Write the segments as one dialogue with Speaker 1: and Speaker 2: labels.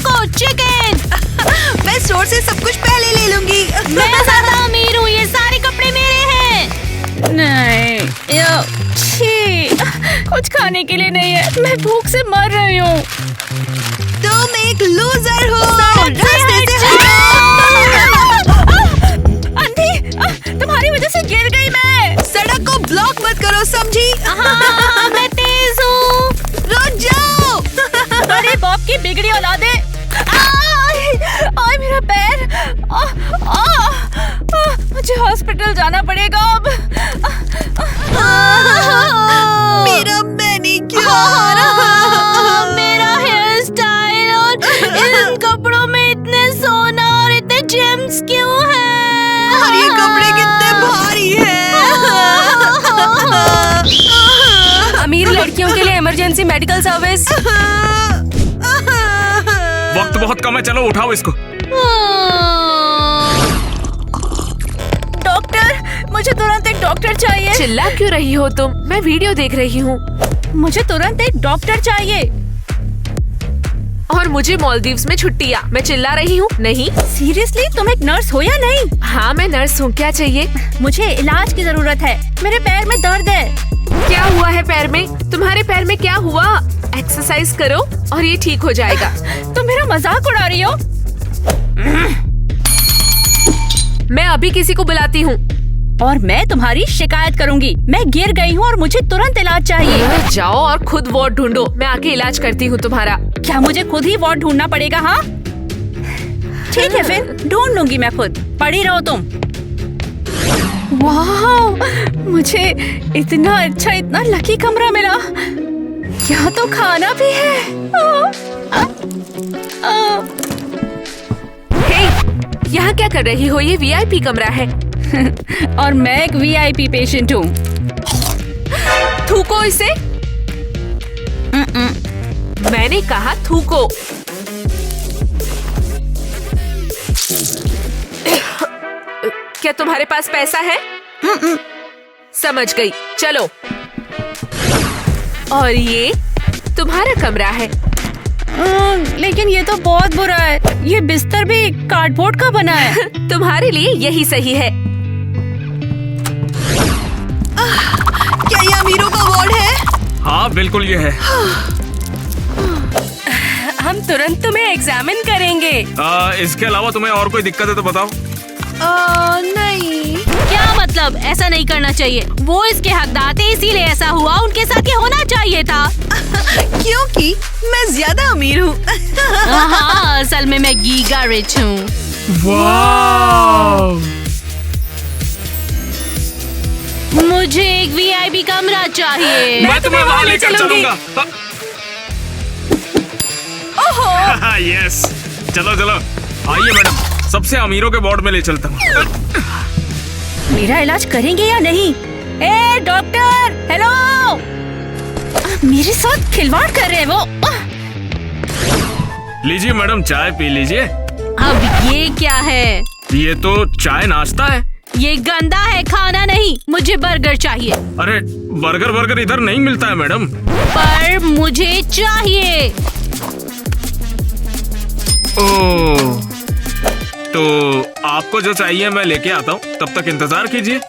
Speaker 1: रुको, चिकन।
Speaker 2: मैं स्टोर से सब कुछ पहले ले लूंगी।
Speaker 1: मैं ज्यादा अमीर हूँ, ये सारे कपड़े मेरे हैं। नहीं, छी, कुछ खाने के लिए नहीं है, मैं भूख से मर रही हूँ।
Speaker 2: तुम एक लूजर हो।
Speaker 1: रास्ते से अंधी, तुम्हारी वजह से गिर गई मैं।
Speaker 2: सड़क को ब्लॉक मत करो, समझी?
Speaker 1: हाँ, मैं तेज हूँ।
Speaker 2: रुक जाओ।
Speaker 1: अरे बाप की बिगड़ी औलादे। आय मेरा पैर। मुझे हॉस्पिटल जाना पड़ेगा अब।
Speaker 2: मेरा मैनीक्योर।
Speaker 1: मेरा हेयर स्टाइल और इन कपड़ों में इतने सोना और इतने जेम्स क्यों हैं?
Speaker 2: और ये कपड़े कितने भारी हैं।
Speaker 3: अमीर लड़कियों के लिए इमरजेंसी मेडिकल सर्विस।
Speaker 4: वक्त बहुत कम है, चलो उठाओ इसको।
Speaker 1: डॉक्टर, मुझे तुरंत एक डॉक्टर चाहिए।
Speaker 3: चिल्ला क्यों रही हो तुम? मैं वीडियो देख रही हूँ।
Speaker 1: मुझे तुरंत एक डॉक्टर चाहिए।
Speaker 3: और मुझे मालदीव्स में छुट्टियाँ। मैं चिल्ला रही हूँ? नहीं।
Speaker 1: सीरियसली, तुम एक नर्स हो या नहीं?
Speaker 3: हाँ, मैं नर्स हूँ। क्या चाहिए?
Speaker 1: मुझे इलाज की जरूरत है, मेरे पैर में दर्द है।
Speaker 3: क्या हुआ है पैर में? तुम्हारे पैर में क्या हुआ? एक्सरसाइज करो और ये ठीक हो जाएगा।
Speaker 1: तुम मेरा मजाक उड़ा रही हो?
Speaker 3: मैं अभी किसी को बुलाती हूँ।
Speaker 1: और मैं तुम्हारी शिकायत करूंगी। मैं गिर गई हूँ और मुझे तुरंत इलाज चाहिए।
Speaker 3: जाओ और खुद वार्ड ढूंढो, मैं आके इलाज करती हूँ तुम्हारा।
Speaker 1: क्या मुझे खुद ही वार्ड ढूंढना पड़ेगा? हाँ ठीक है, फिर ढूंढ लूंगी मैं खुद। पड़ी रहो तुम। वाह, मुझे इतना अच्छा, इतना लकी कमरा मिला। यहाँ तो खाना भी है।
Speaker 3: हे, यहाँ क्या कर रही हो? ये वीआईपी कमरा है।
Speaker 1: और मैं एक वीआईपी पेशेंट हूँ।
Speaker 3: थूको इसे। मैंने कहा थूको। क्या तुम्हारे पास पैसा है? समझ गई, चलो। और ये तुम्हारा कमरा है।
Speaker 1: लेकिन ये तो बहुत बुरा है। ये बिस्तर भी कार्डबोर्ड का बना है।
Speaker 3: तुम्हारे लिए यही सही है।
Speaker 2: क्या ये अमीरों का वार्ड है?
Speaker 4: हाँ बिल्कुल ये है।
Speaker 3: हम तुरंत तुम्हें एग्जामिन करेंगे।
Speaker 4: इसके अलावा तुम्हें और कोई दिक्कत है तो बताओ।
Speaker 2: नहीं।
Speaker 1: क्या मतलब? ऐसा नहीं करना चाहिए। वो इसके हकदार थे, इसीलिए ऐसा हुआ। उनके साथ ये होना चाहिए था।
Speaker 2: क्योंकि मैं ज्यादा अमीर हूँ।
Speaker 1: हाँ, असल में मैं गीगा रिच हूँ।
Speaker 4: वाह!
Speaker 1: मुझे एक वीआईपी कमरा चाहिए।
Speaker 4: मैं तुम्हें वहाँ लेकर चलूंगा। यस, चलो चलो, आइए मैडम, सबसे अमीरों के वार्ड में ले चलता हूँ।
Speaker 1: मेरा इलाज करेंगे या नहीं? ए डॉक्टर, हेलो। मेरे साथ खिलवाड़ कर रहे हैं वो।
Speaker 4: लीजिए मैडम, चाय पी लीजिए।
Speaker 1: अब ये क्या है?
Speaker 4: ये तो चाय नाश्ता है।
Speaker 1: ये गंदा है, खाना नहीं। मुझे बर्गर चाहिए।
Speaker 4: अरे बर्गर इधर नहीं मिलता है मैडम।
Speaker 1: पर मुझे चाहिए।
Speaker 4: ओह, तो आपको जो चाहिए मैं लेके आता हूँ, तब तक इंतजार कीजिए।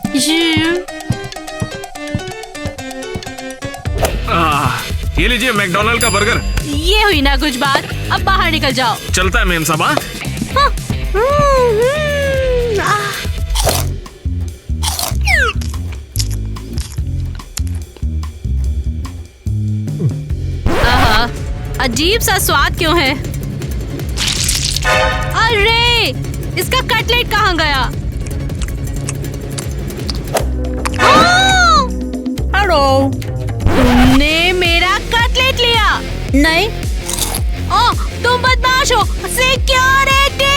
Speaker 4: ये लीजिए मैकडॉनल्ड का बर्गर।
Speaker 1: ये हुई ना कुछ बात। अब बाहर निकल जाओ।
Speaker 4: चलता है मेम साहब।
Speaker 1: आहा, अजीब सा स्वाद क्यों है? अरे, इसका कटलेट कहाँ गया? हेलो, तुमने मेरा कटलेट लिया? नहीं। ओह, तुम बदमाश हो। सिक्योरिटी!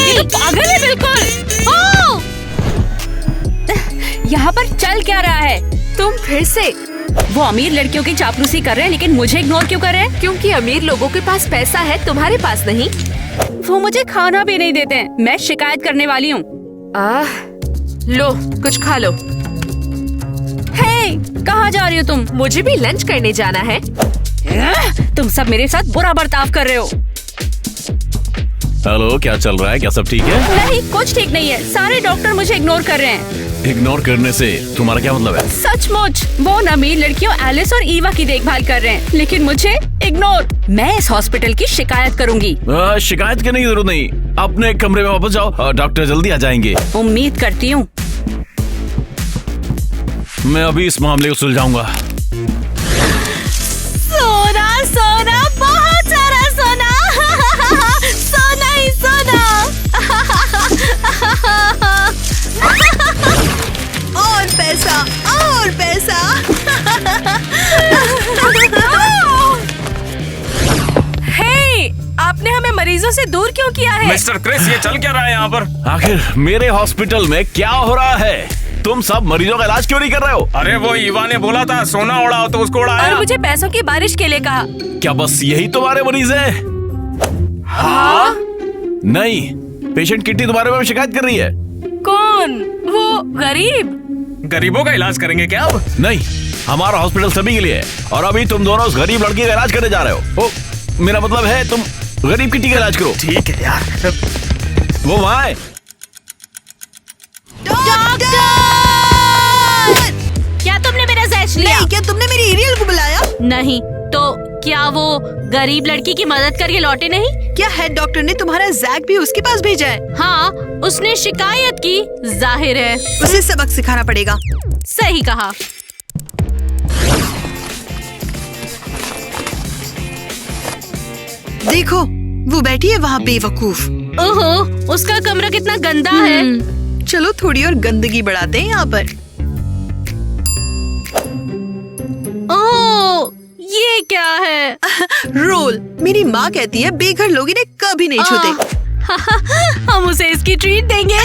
Speaker 1: ये तो पागल है बिल्कुल। ओह! यहाँ पर चल क्या रहा है?
Speaker 3: तुम फिर से?
Speaker 1: वो अमीर लड़कियों की चापलूसी कर रहे हैं, लेकिन मुझे इग्नोर क्यों कर रहे हैं?
Speaker 3: क्योंकि अमीर लोगों के पास पैसा है, तुम्हारे पास नहीं।
Speaker 1: वो मुझे खाना भी नहीं देते हैं। मैं शिकायत करने वाली हूँ।
Speaker 3: लो, कुछ खा लो।
Speaker 1: हे, कहाँ जा रही हो तुम?
Speaker 3: मुझे भी लंच करने जाना है।
Speaker 1: तुम सब मेरे साथ बुरा बर्ताव कर रहे हो।
Speaker 5: हेलो, क्या चल रहा है? क्या सब ठीक है?
Speaker 1: नहीं, कुछ ठीक नहीं है। सारे डॉक्टर मुझे इग्नोर कर रहे हैं।
Speaker 5: इग्नोर करने से तुम्हारा क्या मतलब है?
Speaker 1: सचमुच वो न अमीर लड़कियों एलिस और ईवा की देखभाल कर रहे हैं, लेकिन मुझे इग्नोर। मैं इस हॉस्पिटल की शिकायत करूंगी।
Speaker 5: शिकायत करने की जरूरत नहीं, अपने कमरे में वापस जाओ, डॉक्टर जल्दी आ जाएंगे।
Speaker 1: उम्मीद करती हूँ।
Speaker 5: मैं अभी इस मामले को सुलझाऊंगा।
Speaker 1: सोना सोना, बहुत सारा सोना। सोना ही सोना।
Speaker 2: और पैसा, और पैसा।
Speaker 3: हे, आपने हमें मरीजों से दूर क्यों किया है?
Speaker 4: मिस्टर क्रिस, ये चल क्या रहा है यहाँ पर?
Speaker 5: आखिर मेरे हॉस्पिटल में क्या हो रहा है? तुम सब मरीजों का इलाज क्यों नहीं कर रहे हो?
Speaker 4: अरे वो ईवा ने बोला था सोना उड़ाओ तो उसको उड़ाया।
Speaker 3: और मुझे पैसों की बारिश के लिए कहा।
Speaker 5: क्या बस यही तुम्हारे मरीज है?
Speaker 4: हाँ?
Speaker 5: नहीं, पेशेंट किट्टी तुम्हारे बारे में शिकायत कर रही है।
Speaker 3: कौन? वो गरीब?
Speaker 4: गरीबों का इलाज करेंगे क्या अब?
Speaker 5: नहीं, हमारा हॉस्पिटल सभी के लिए है और अभी तुम दोनों उस गरीब लड़की का इलाज करने जा रहे हो। ओ, मेरा मतलब है तुम गरीब किट्टी का इलाज करो।
Speaker 4: ठीक है यार।
Speaker 5: वो वहाँ है।
Speaker 1: क्या तुमने मेरा जैश लिया?
Speaker 2: नहीं, क्या तुमने मेरी एरियल को बुलाया?
Speaker 1: नहीं, तो क्या वो गरीब लड़की की मदद करके लौटे नहीं?
Speaker 2: क्या हेड डॉक्टर ने तुम्हारा जैक भी उसके पास भेजा है?
Speaker 1: हाँ, उसने शिकायत की, जाहिर है।
Speaker 2: उसे सबक सिखाना पड़ेगा।
Speaker 1: सही कहा।
Speaker 2: देखो, वो बैठी है वहाँ बेवकूफ।
Speaker 1: ओहो, उसका कमरा कितना गंदा है।
Speaker 2: चलो थोड़ी और गंदगी बढ़ाते हैं यहाँ पर।
Speaker 1: ओह, ये क्या है?
Speaker 2: रोल। मेरी माँ कहती है बेघर लोग इन्हें कभी नहीं छूते।
Speaker 1: हम उसे इसकी ट्रीट देंगे।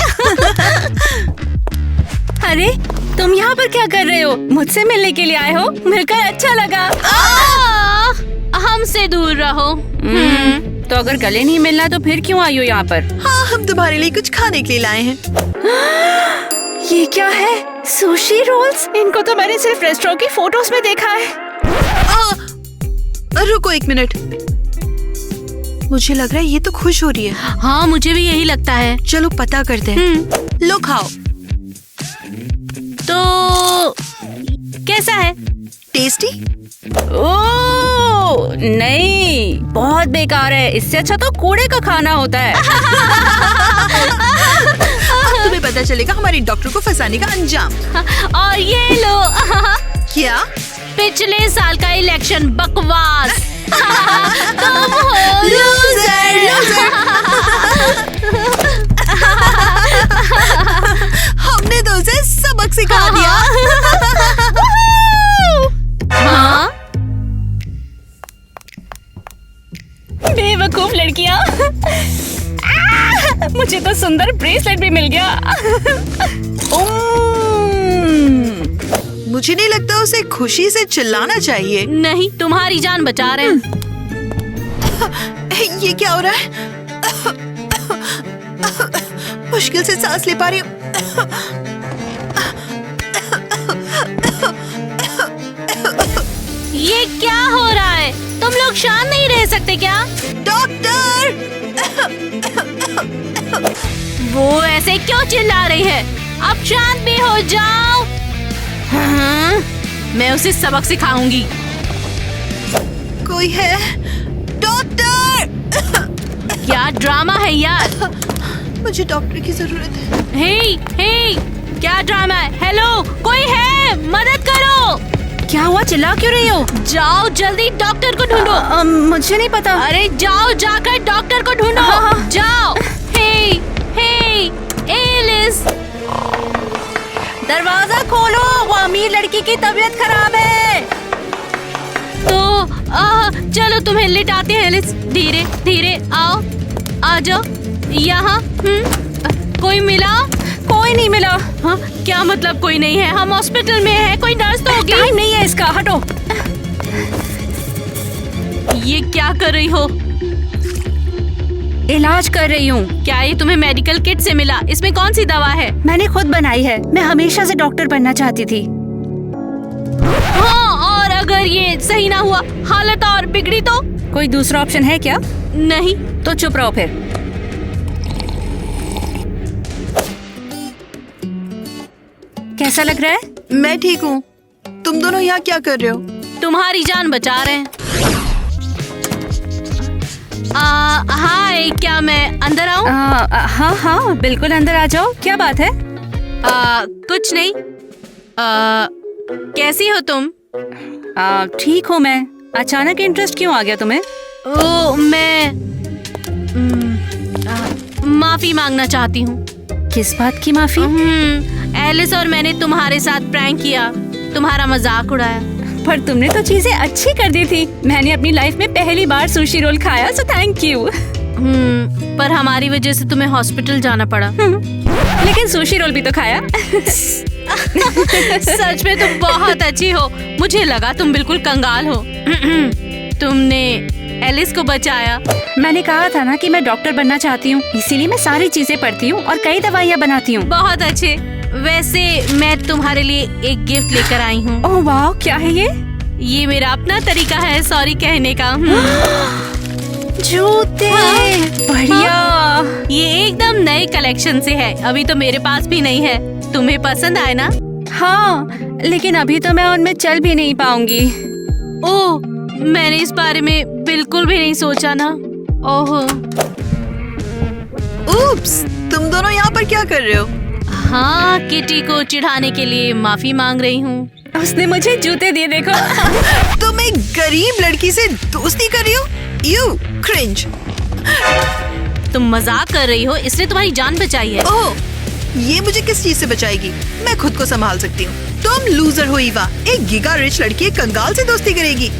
Speaker 1: अरे, तुम यहाँ पर क्या कर रहे हो? मुझसे मिलने के लिए आए हो? मिलकर अच्छा लगा। हमसे दूर रहो। तो अगर गले नहीं मिलना तो फिर क्यों आई हो यहाँ पर?
Speaker 2: हाँ, हम तुम्हारे लिए कुछ खाने के लिए लाए हैं।
Speaker 1: ये क्या है? Sushi rolls? इनको तो मैंने सिर्फ रेस्टोरेंट की फोटोज में देखा है।
Speaker 2: रुको एक मिनट, मुझे लग रहा है ये तो खुश हो रही है।
Speaker 1: हाँ, मुझे भी यही लगता है।
Speaker 2: चलो पता करते हैं। लो खाओ।
Speaker 1: तो कैसा है?
Speaker 2: टेस्टी?
Speaker 1: ओह नहीं, बहुत बेकार है। इससे अच्छा तो कूड़े का खाना होता है।
Speaker 2: अब तुम्हें पता चलेगा हमारी डॉक्टर को फंसाने का अंजाम।
Speaker 1: और ये लो।
Speaker 2: क्या?
Speaker 1: पिछले साल का इलेक्शन बकवास। तुम हो
Speaker 2: लूजर, लूजर। हमने तो उसे सबक सिखा दिया।
Speaker 1: हाँ? बेवकूफ लड़कियाँ। मुझे तो सुंदर ब्रेसलेट भी मिल गया।
Speaker 2: मुझे नहीं लगता उसे खुशी से चिल्लाना चाहिए।
Speaker 1: नहीं, तुम्हारी जान बचा रहे हैं।
Speaker 2: ये क्या हो रहा है? मुश्किल से सांस ले पा रही हूँ।
Speaker 1: ये क्या हो रहा है? तुम लोग शांत नहीं रह सकते क्या?
Speaker 2: डॉक्टर!
Speaker 1: वो ऐसे क्यों चिल्ला रही है? अब शांत भी हो जाओ। हाँ, मैं उसे सबक सिखाऊंगी।
Speaker 2: कोई है? डॉक्टर!
Speaker 1: क्या ड्रामा है यार?
Speaker 2: मुझे डॉक्टर की जरूरत है।
Speaker 1: हे, क्या ड्रामा है? हेलो, कोई है? मदद करो। क्या हुआ? चिल्ला क्यों रही हो? जाओ जल्दी डॉक्टर को ढूंढो। मुझे नहीं पता। अरे जाओ, जाकर डॉक्टर को ढूंढो। जाओ। हे, एलिस, दरवाजा खोलो। वो अमीर लड़की की तबीयत खराब है। तो चलो तुम्हें लिटाते हैं एलिस। धीरे धीरे आओ, आ जाओ यहाँ। कोई मिला? कोई नहीं मिला। हाँ, क्या मतलब कोई नहीं है? हम हॉस्पिटल में हैं। कोई नर्स तो होगी। टाइम नहीं है इसका, हटो। ये क्या कर रही हो? इलाज कर रही हूँ। क्या ये तुम्हें मेडिकल किट से मिला? इसमें कौन सी दवा है? मैंने खुद बनाई है। मैं हमेशा से डॉक्टर बनना चाहती थी। हाँ, और अगर ये सही ना हुआ हुआ, हालत और बिगड़ी तो।
Speaker 6: कोई दूसरा ऑप्शन है क्या?
Speaker 1: नहीं।
Speaker 6: तो चुप रहो फिर। कैसा लग रहा है?
Speaker 2: मैं ठीक हूँ। तुम दोनों यहाँ क्या कर रहे हो?
Speaker 1: तुम्हारी जान बचा रहे हैं। हाय, क्या मैं अंदर आऊँ?
Speaker 6: हाँ हाँ बिल्कुल, अंदर आ जाओ। क्या बात है?
Speaker 1: कुछ नहीं। कैसी हो तुम?
Speaker 6: ठीक हूँ मैं। अचानक इंटरेस्ट क्यों आ गया तुम्हें?
Speaker 1: ओ, मैं माफी मांगना चाहती हूँ।
Speaker 6: किस बात की माफी?
Speaker 1: एलिस और मैंने तुम्हारे साथ प्रैंक किया, तुम्हारा मजाक उड़ाया।
Speaker 6: पर तुमने तो चीजें अच्छी कर दी थी। मैंने अपनी लाइफ में पहली बार सुशी रोल खाया, सो थैंक यू।
Speaker 1: पर हमारी वजह से तुम्हें हॉस्पिटल जाना पड़ा।
Speaker 6: लेकिन सुशी रोल भी तो खाया।
Speaker 1: सच में तुम बहुत अच्छी हो। मुझे लगा तुम बिल्कुल कंगाल हो। तुमने एलिस को बचाया।
Speaker 6: मैंने कहा था ना कि मैं डॉक्टर बनना चाहती हूँ, इसीलिए मैं सारी चीजें पढ़ती हूँ और कई दवाइयाँ बनाती हूँ।
Speaker 1: बहुत अच्छे। वैसे मैं तुम्हारे लिए एक गिफ्ट लेकर आई हूँ।
Speaker 6: ओह वाह, क्या है ये?
Speaker 1: ये मेरा अपना तरीका है सॉरी कहने का।
Speaker 6: जूते। बढ़िया।
Speaker 1: ये एकदम नए कलेक्शन से है, अभी तो मेरे पास भी नहीं है। तुम्हें पसंद आए ना?
Speaker 6: हाँ, लेकिन अभी तो मैं उनमें चल भी नहीं पाऊंगी।
Speaker 1: ओह, मैंने इस बारे में बिल्कुल भी नहीं सोचा ना। ओह।
Speaker 2: उप्स, तुम दोनों यहाँ पर क्या कर रहे हो?
Speaker 1: हाँ, किटी को चिढ़ाने के लिए माफी मांग रही हूँ।
Speaker 6: उसने मुझे जूते दिए, देखो।
Speaker 2: तुम एक गरीब लड़की से दोस्ती कर रही हो? You cringe.
Speaker 1: तुम मजाक कर रही हो, इसने तुम्हारी जान बचाई है।
Speaker 2: ओह, ये मुझे किस चीज से बचाएगी? मैं खुद को संभाल सकती हूँ। तुम लूजर हो ईवा। एक गिगा रिच लड़की एक कंगाल से दोस्ती करेगी।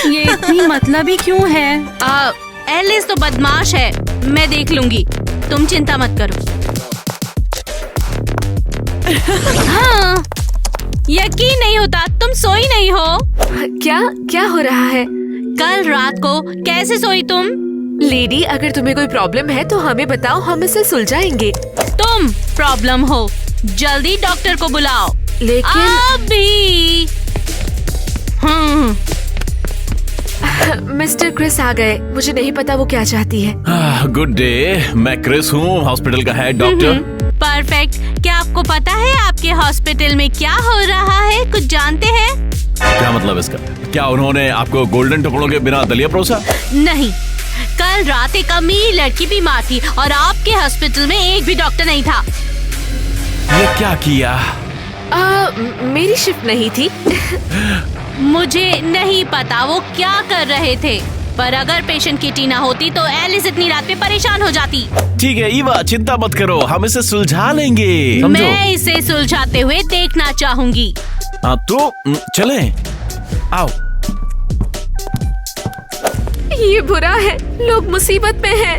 Speaker 6: ये इतनी मतलबी क्यों है?
Speaker 1: एलिस तो बदमाश है, मैं देख लूंगी, तुम चिंता मत करो। हाँ, यकीन नहीं होता, तुम सोई नहीं हो।
Speaker 3: क्या क्या हो रहा है?
Speaker 1: कल रात को कैसे सोई तुम?
Speaker 3: लेडी, अगर तुम्हें कोई प्रॉब्लम है तो हमें बताओ, हम इसे सुलझाएंगे।
Speaker 1: तुम प्रॉब्लम हो, जल्दी डॉक्टर को बुलाओ।
Speaker 3: लेकिन
Speaker 1: अभी।
Speaker 3: मिस्टर क्रिस आ गए। मुझे नहीं पता वो क्या चाहती है।
Speaker 5: गुड डे, मैं क्रिस हूँ, हॉस्पिटल का हेड डॉक्टर।
Speaker 1: परफेक्ट। क्या आपको पता है आपके हॉस्पिटल में क्या हो रहा है? कुछ जानते हैं?
Speaker 5: क्या मतलब इसका? क्या उन्होंने आपको गोल्डन टुकड़ों के बिना दलिया परोसा?
Speaker 1: नहीं, कल रात एक अमीर लड़की बीमार थी और आपके हॉस्पिटल में एक भी डॉक्टर नहीं था।
Speaker 5: ये क्या किया?
Speaker 3: मेरी शिफ्ट नहीं थी।
Speaker 1: मुझे नहीं पता वो क्या कर रहे थे, पर अगर पेशेंट किटी ना होती तो एलिस इतनी रात में परेशान हो जाती।
Speaker 5: ठीक है ईवा, चिंता मत करो, हम इसे सुलझा लेंगे, समझो।
Speaker 1: मैं इसे सुलझाते हुए देखना चाहूंगी।
Speaker 5: हाँ तो चले, आओ।
Speaker 3: ये बुरा है, लोग मुसीबत में हैं।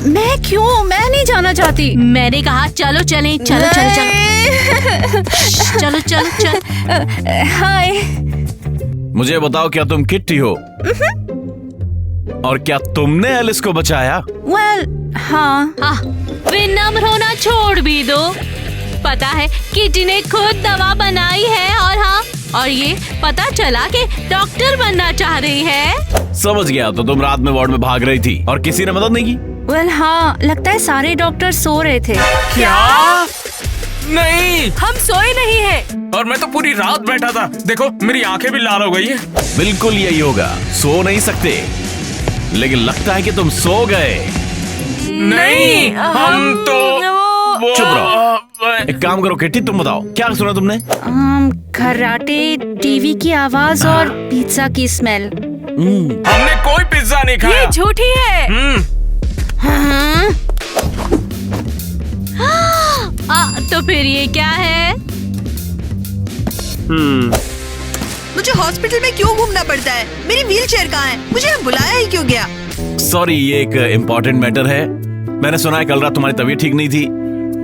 Speaker 6: मैं क्यों? मैं नहीं जाना चाहती।
Speaker 1: मैंने कहा चलो चलें, चलो चलो चलो चलो चलो चलो।
Speaker 6: हाय।
Speaker 5: मुझे बताओ, क्या तुम किट्टी हो? और क्या तुमने एलिस को बचाया?
Speaker 6: वेल, हाँ।
Speaker 1: विनम्र होना छोड़ भी दो। पता है किटी ने खुद दवा बनाई है और ये पता चला कि डॉक्टर बनना चाह रही है।
Speaker 5: समझ गया, तो तुम रात में वार्ड में भाग रही थी और किसी ने मदद नहीं की?
Speaker 6: वेल, हाँ, लगता है सारे डॉक्टर सो रहे थे।
Speaker 4: क्या? नहीं,
Speaker 3: हम सोए नहीं हैं।
Speaker 4: और मैं तो पूरी रात बैठा था। देखो, मेरी आंखें भी लाल हो गई है।
Speaker 5: बिल्कुल यही होगा, सो नहीं सकते, लेकिन लगता है कि तुम सो गए।
Speaker 4: नहीं, हम तो
Speaker 5: चुप रहो। एक काम करो किट्टी, तुम बताओ क्या सुना तुमने?
Speaker 6: खर्राटे, टीवी की आवाज और पिज्जा की स्मेल।
Speaker 4: हमने कोई पिज्जा नहीं खाया।
Speaker 3: ये झूठी है।
Speaker 1: तो फिर ये क्या है?
Speaker 2: मुझे हॉस्पिटल में क्यों घूमना पड़ता है? मेरी व्हीलचेयर कहाँ है? मुझे यहाँ बुलाया ही क्यों गया?
Speaker 5: सॉरी, ये एक इम्पोर्टेंट मैटर है। मैंने सुना है कल रात तुम्हारी तबीयत ठीक नहीं थी,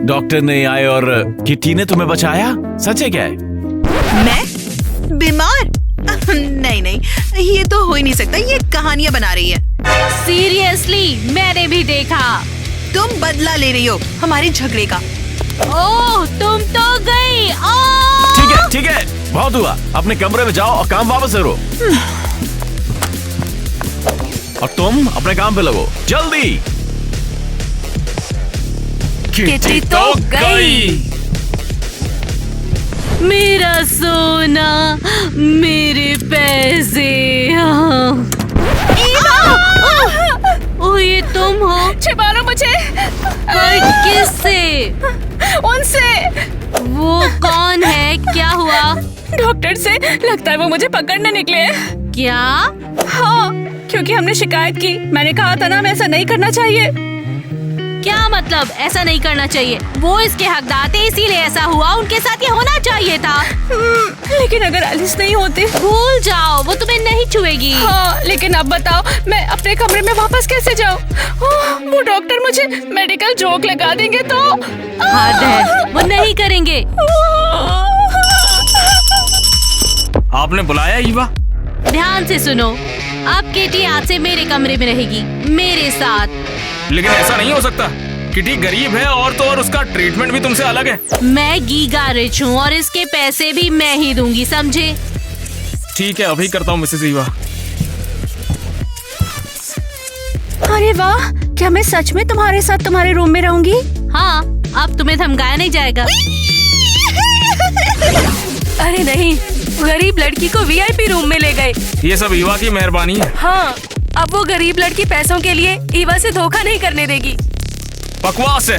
Speaker 5: डॉक्टर ने आए और किट्टी ने तुम्हें बचाया। सच है क्या है?
Speaker 2: मैं बीमार? नहीं नहीं, ये तो हो ही नहीं सकता। ये कहानियाँ बना रही है।
Speaker 1: सीरियसली, मैंने भी देखा।
Speaker 2: तुम बदला ले रही हो हमारे झगड़े का।
Speaker 1: ओह, तुम तो गई।
Speaker 5: ठीक ठीक है, बहुत हुआ। अपने कमरे में जाओ और काम वापस करो। और तुम अपने काम पे लगो, जल्दी।
Speaker 3: किटी तो गई।
Speaker 1: मेरा सोना, मेरे पैसे। ओ, ये तुम हो?
Speaker 6: छिपा लो मुझे
Speaker 1: पर किससे?
Speaker 6: उनसे।
Speaker 1: वो कौन है? क्या हुआ?
Speaker 6: डॉक्टर से। लगता है वो मुझे पकड़ने निकले हैं।
Speaker 1: क्या?
Speaker 6: हाँ, क्योंकि हमने शिकायत की। मैंने कहा था ना, हमें ऐसा नहीं करना चाहिए।
Speaker 1: क्या मतलब ऐसा नहीं करना चाहिए? वो इसके हकदार थे, इसीलिए ऐसा हुआ। उनके साथ ये होना चाहिए था।
Speaker 6: लेकिन अगर एलिस नहीं होती।
Speaker 1: भूल जाओ, वो तुम्हें नहीं छुएगी।
Speaker 6: हाँ, लेकिन अब बताओ मैं अपने कमरे में वापस कैसे जाऊँ? वो डॉक्टर मुझे मेडिकल जोक लगा देंगे तो।
Speaker 1: हद है, वो नहीं करेंगे।
Speaker 4: आपने बुलाया ईवा?
Speaker 1: ध्यान से सुनो, अब किटी आज से मेरे कमरे में रहेगी, मेरे साथ।
Speaker 4: लेकिन ऐसा नहीं हो सकता। किटी गरीब है और तो और उसका ट्रीटमेंट भी तुमसे अलग है।
Speaker 1: मैं गीगा रिच हूँ और इसके पैसे भी मैं ही दूंगी, समझे?
Speaker 4: ठीक है, अभी करता हूँ मिसेस ईवा।
Speaker 6: अरे वाह, क्या मैं सच में तुम्हारे साथ तुम्हारे रूम में रहूंगी?
Speaker 1: हाँ, अब तुम्हें धमकाया नहीं जाएगा।
Speaker 3: अरे नहीं, गरीब लड़की को वीआईपी रूम में ले गए।
Speaker 4: ये सब ईवा की मेहरबानी है।
Speaker 3: हाँ, अब वो गरीब लड़की पैसों के लिए ईवा से धोखा नहीं करने देगी।
Speaker 4: बकवास है।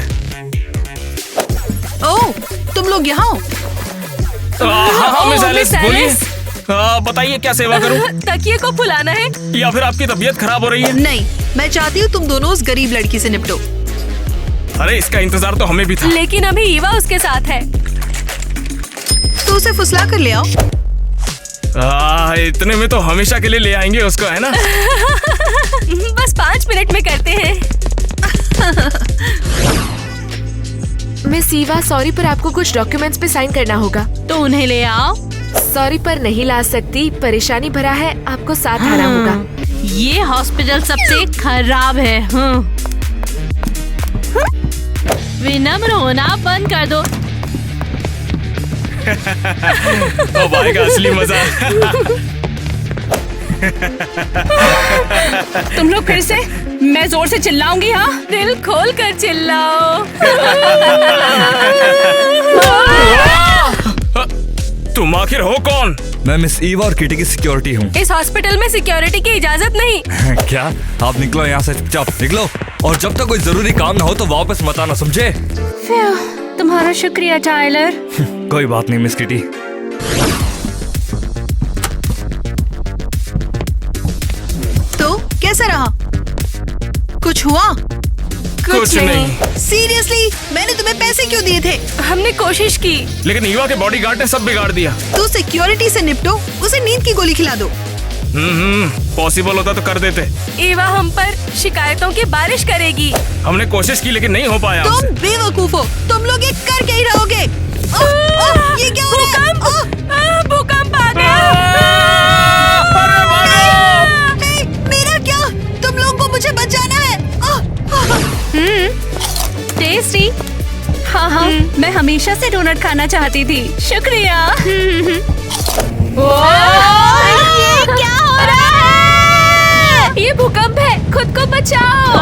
Speaker 2: ओह, तुम लोग यहाँ हो?
Speaker 4: हाँ, मिस एलिस,
Speaker 3: मिस
Speaker 4: बोलिए।
Speaker 3: एलिस।
Speaker 4: बताइए क्या सेवा करूं?
Speaker 3: तकिए को फुलाना है।
Speaker 4: या फिर आपकी तबीयत खराब हो रही है?
Speaker 2: नहीं, मैं चाहती हूँ तुम दोनों उस गरीब लड़की से निपटो।
Speaker 4: अरे इसका इंतजार तो हमें भी था।
Speaker 3: लेकिन अभी ईवा उसके साथ है।
Speaker 2: तो उसे फुसला कर ले आओ।
Speaker 4: इतने में तो हमेशा के लिए ले आएंगे उसको, है ना?
Speaker 3: बस 5 मिनट में करते हैं। मिस ईवा, सॉरी पर आपको कुछ डॉक्यूमेंट्स पे साइन करना होगा।
Speaker 1: तो उन्हें ले आओ।
Speaker 3: सॉरी पर नहीं ला सकती, परेशानी भरा है, आपको साथ आना होगा।
Speaker 1: ये हॉस्पिटल सबसे खराब है। विनम्र होना बंद कर दो।
Speaker 4: अब आएगा असली मजा।
Speaker 6: तुम लोग फिर से? मैं जोर से चिल्लाऊंगी। हाँ,
Speaker 3: दिल खोल कर चिल्लाओ।
Speaker 4: तुम आखिर हो कौन?
Speaker 7: मैं मिस ईवा और किटी की सिक्योरिटी हूँ।
Speaker 3: इस हॉस्पिटल में सिक्योरिटी की इजाजत नहीं।
Speaker 7: क्या? आप निकलो यहाँ से, चुपचाप निकलो। और जब तक कोई जरूरी काम ना हो तो वापस मत आना, समझे?
Speaker 6: तुम्हारा शुक्रिया टाइलर।
Speaker 7: कोई बात नहीं मिस किटी।
Speaker 2: तो कैसा रहा? कुछ हुआ?
Speaker 4: कुछ नहीं।
Speaker 2: सीरियसली, मैंने तुम्हें पैसे क्यों दिए थे?
Speaker 3: हमने कोशिश की।
Speaker 4: लेकिन ईवा के बॉडीगार्ड ने सब बिगाड़ दिया।
Speaker 2: तो सिक्योरिटी से निपटो, उसे नींद की गोली खिला दो।
Speaker 4: पॉसिबल होता तो कर देते।
Speaker 3: ईवा हम पर शिकायतों की बारिश करेगी।
Speaker 4: हमने कोशिश की लेकिन नहीं हो पाया हमसे।
Speaker 2: तुम बेवकूफ हो, तुम लोग ये करके ही रहोगे। ये क्या हो रहा है?
Speaker 3: भूकंप आ गया।
Speaker 2: हे, मेरा क्या? तुम लोगों को मुझे बचाना है।
Speaker 1: टेस्टी।
Speaker 6: हाँ हाँ, मैं हमेशा से डोनट खाना चाहती थी। शुक्रिया।
Speaker 1: ये क्या हो रहा है?
Speaker 3: ये भूकंप है, खुद को बचाओ।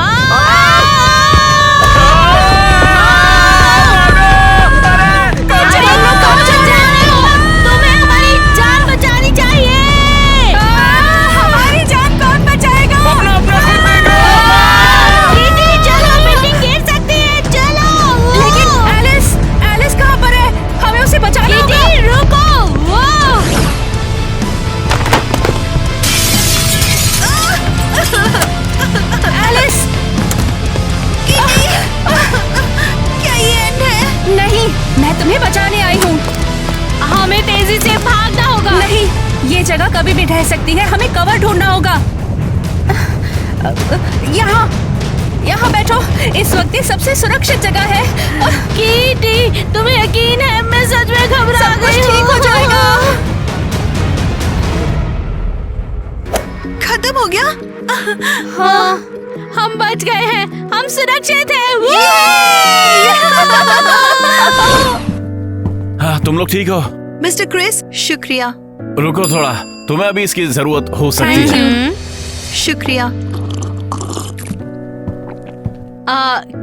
Speaker 1: तुम्हें हमारी जान बचानी चाहिए।
Speaker 3: हमारी जान कौन बचाएगा?
Speaker 1: किटी, चलो, बिल्डिंग गिर सकती है, चलो।
Speaker 6: लेकिन एलिस कहाँ पर है? हमें उसे बचाना होगा।
Speaker 1: किटी, रुको।
Speaker 6: एलिस,
Speaker 2: क्या ये एंड है?
Speaker 6: नहीं, मैं तुम्हें बचाने आई हूँ।
Speaker 1: हमें तेजी से भागना होगा।
Speaker 6: नहीं, ये जगह कभी भी ढह सकती है। हमें कवर ढूंढना होगा। यहाँ बैठो। इस वक्त ये सबसे सुरक्षित जगह है।
Speaker 1: किटी, तुम्हें यकीन है? मैं सच में घबरा
Speaker 6: सब कुछ
Speaker 1: गई हूँ।
Speaker 6: ठीक हो जाएगा।
Speaker 2: खत्म हो गया?
Speaker 1: हाँ, हम बच गए हैं, हम सुरक्षित हैं।
Speaker 5: हाँ, तुम लोग ठीक हो?
Speaker 2: मिस्टर क्रिस, शुक्रिया।
Speaker 5: रुको थोड़ा, तुम्हें अभी इसकी जरूरत हो सकती
Speaker 1: थैंक
Speaker 5: है।
Speaker 1: यू।
Speaker 2: शुक्रिया।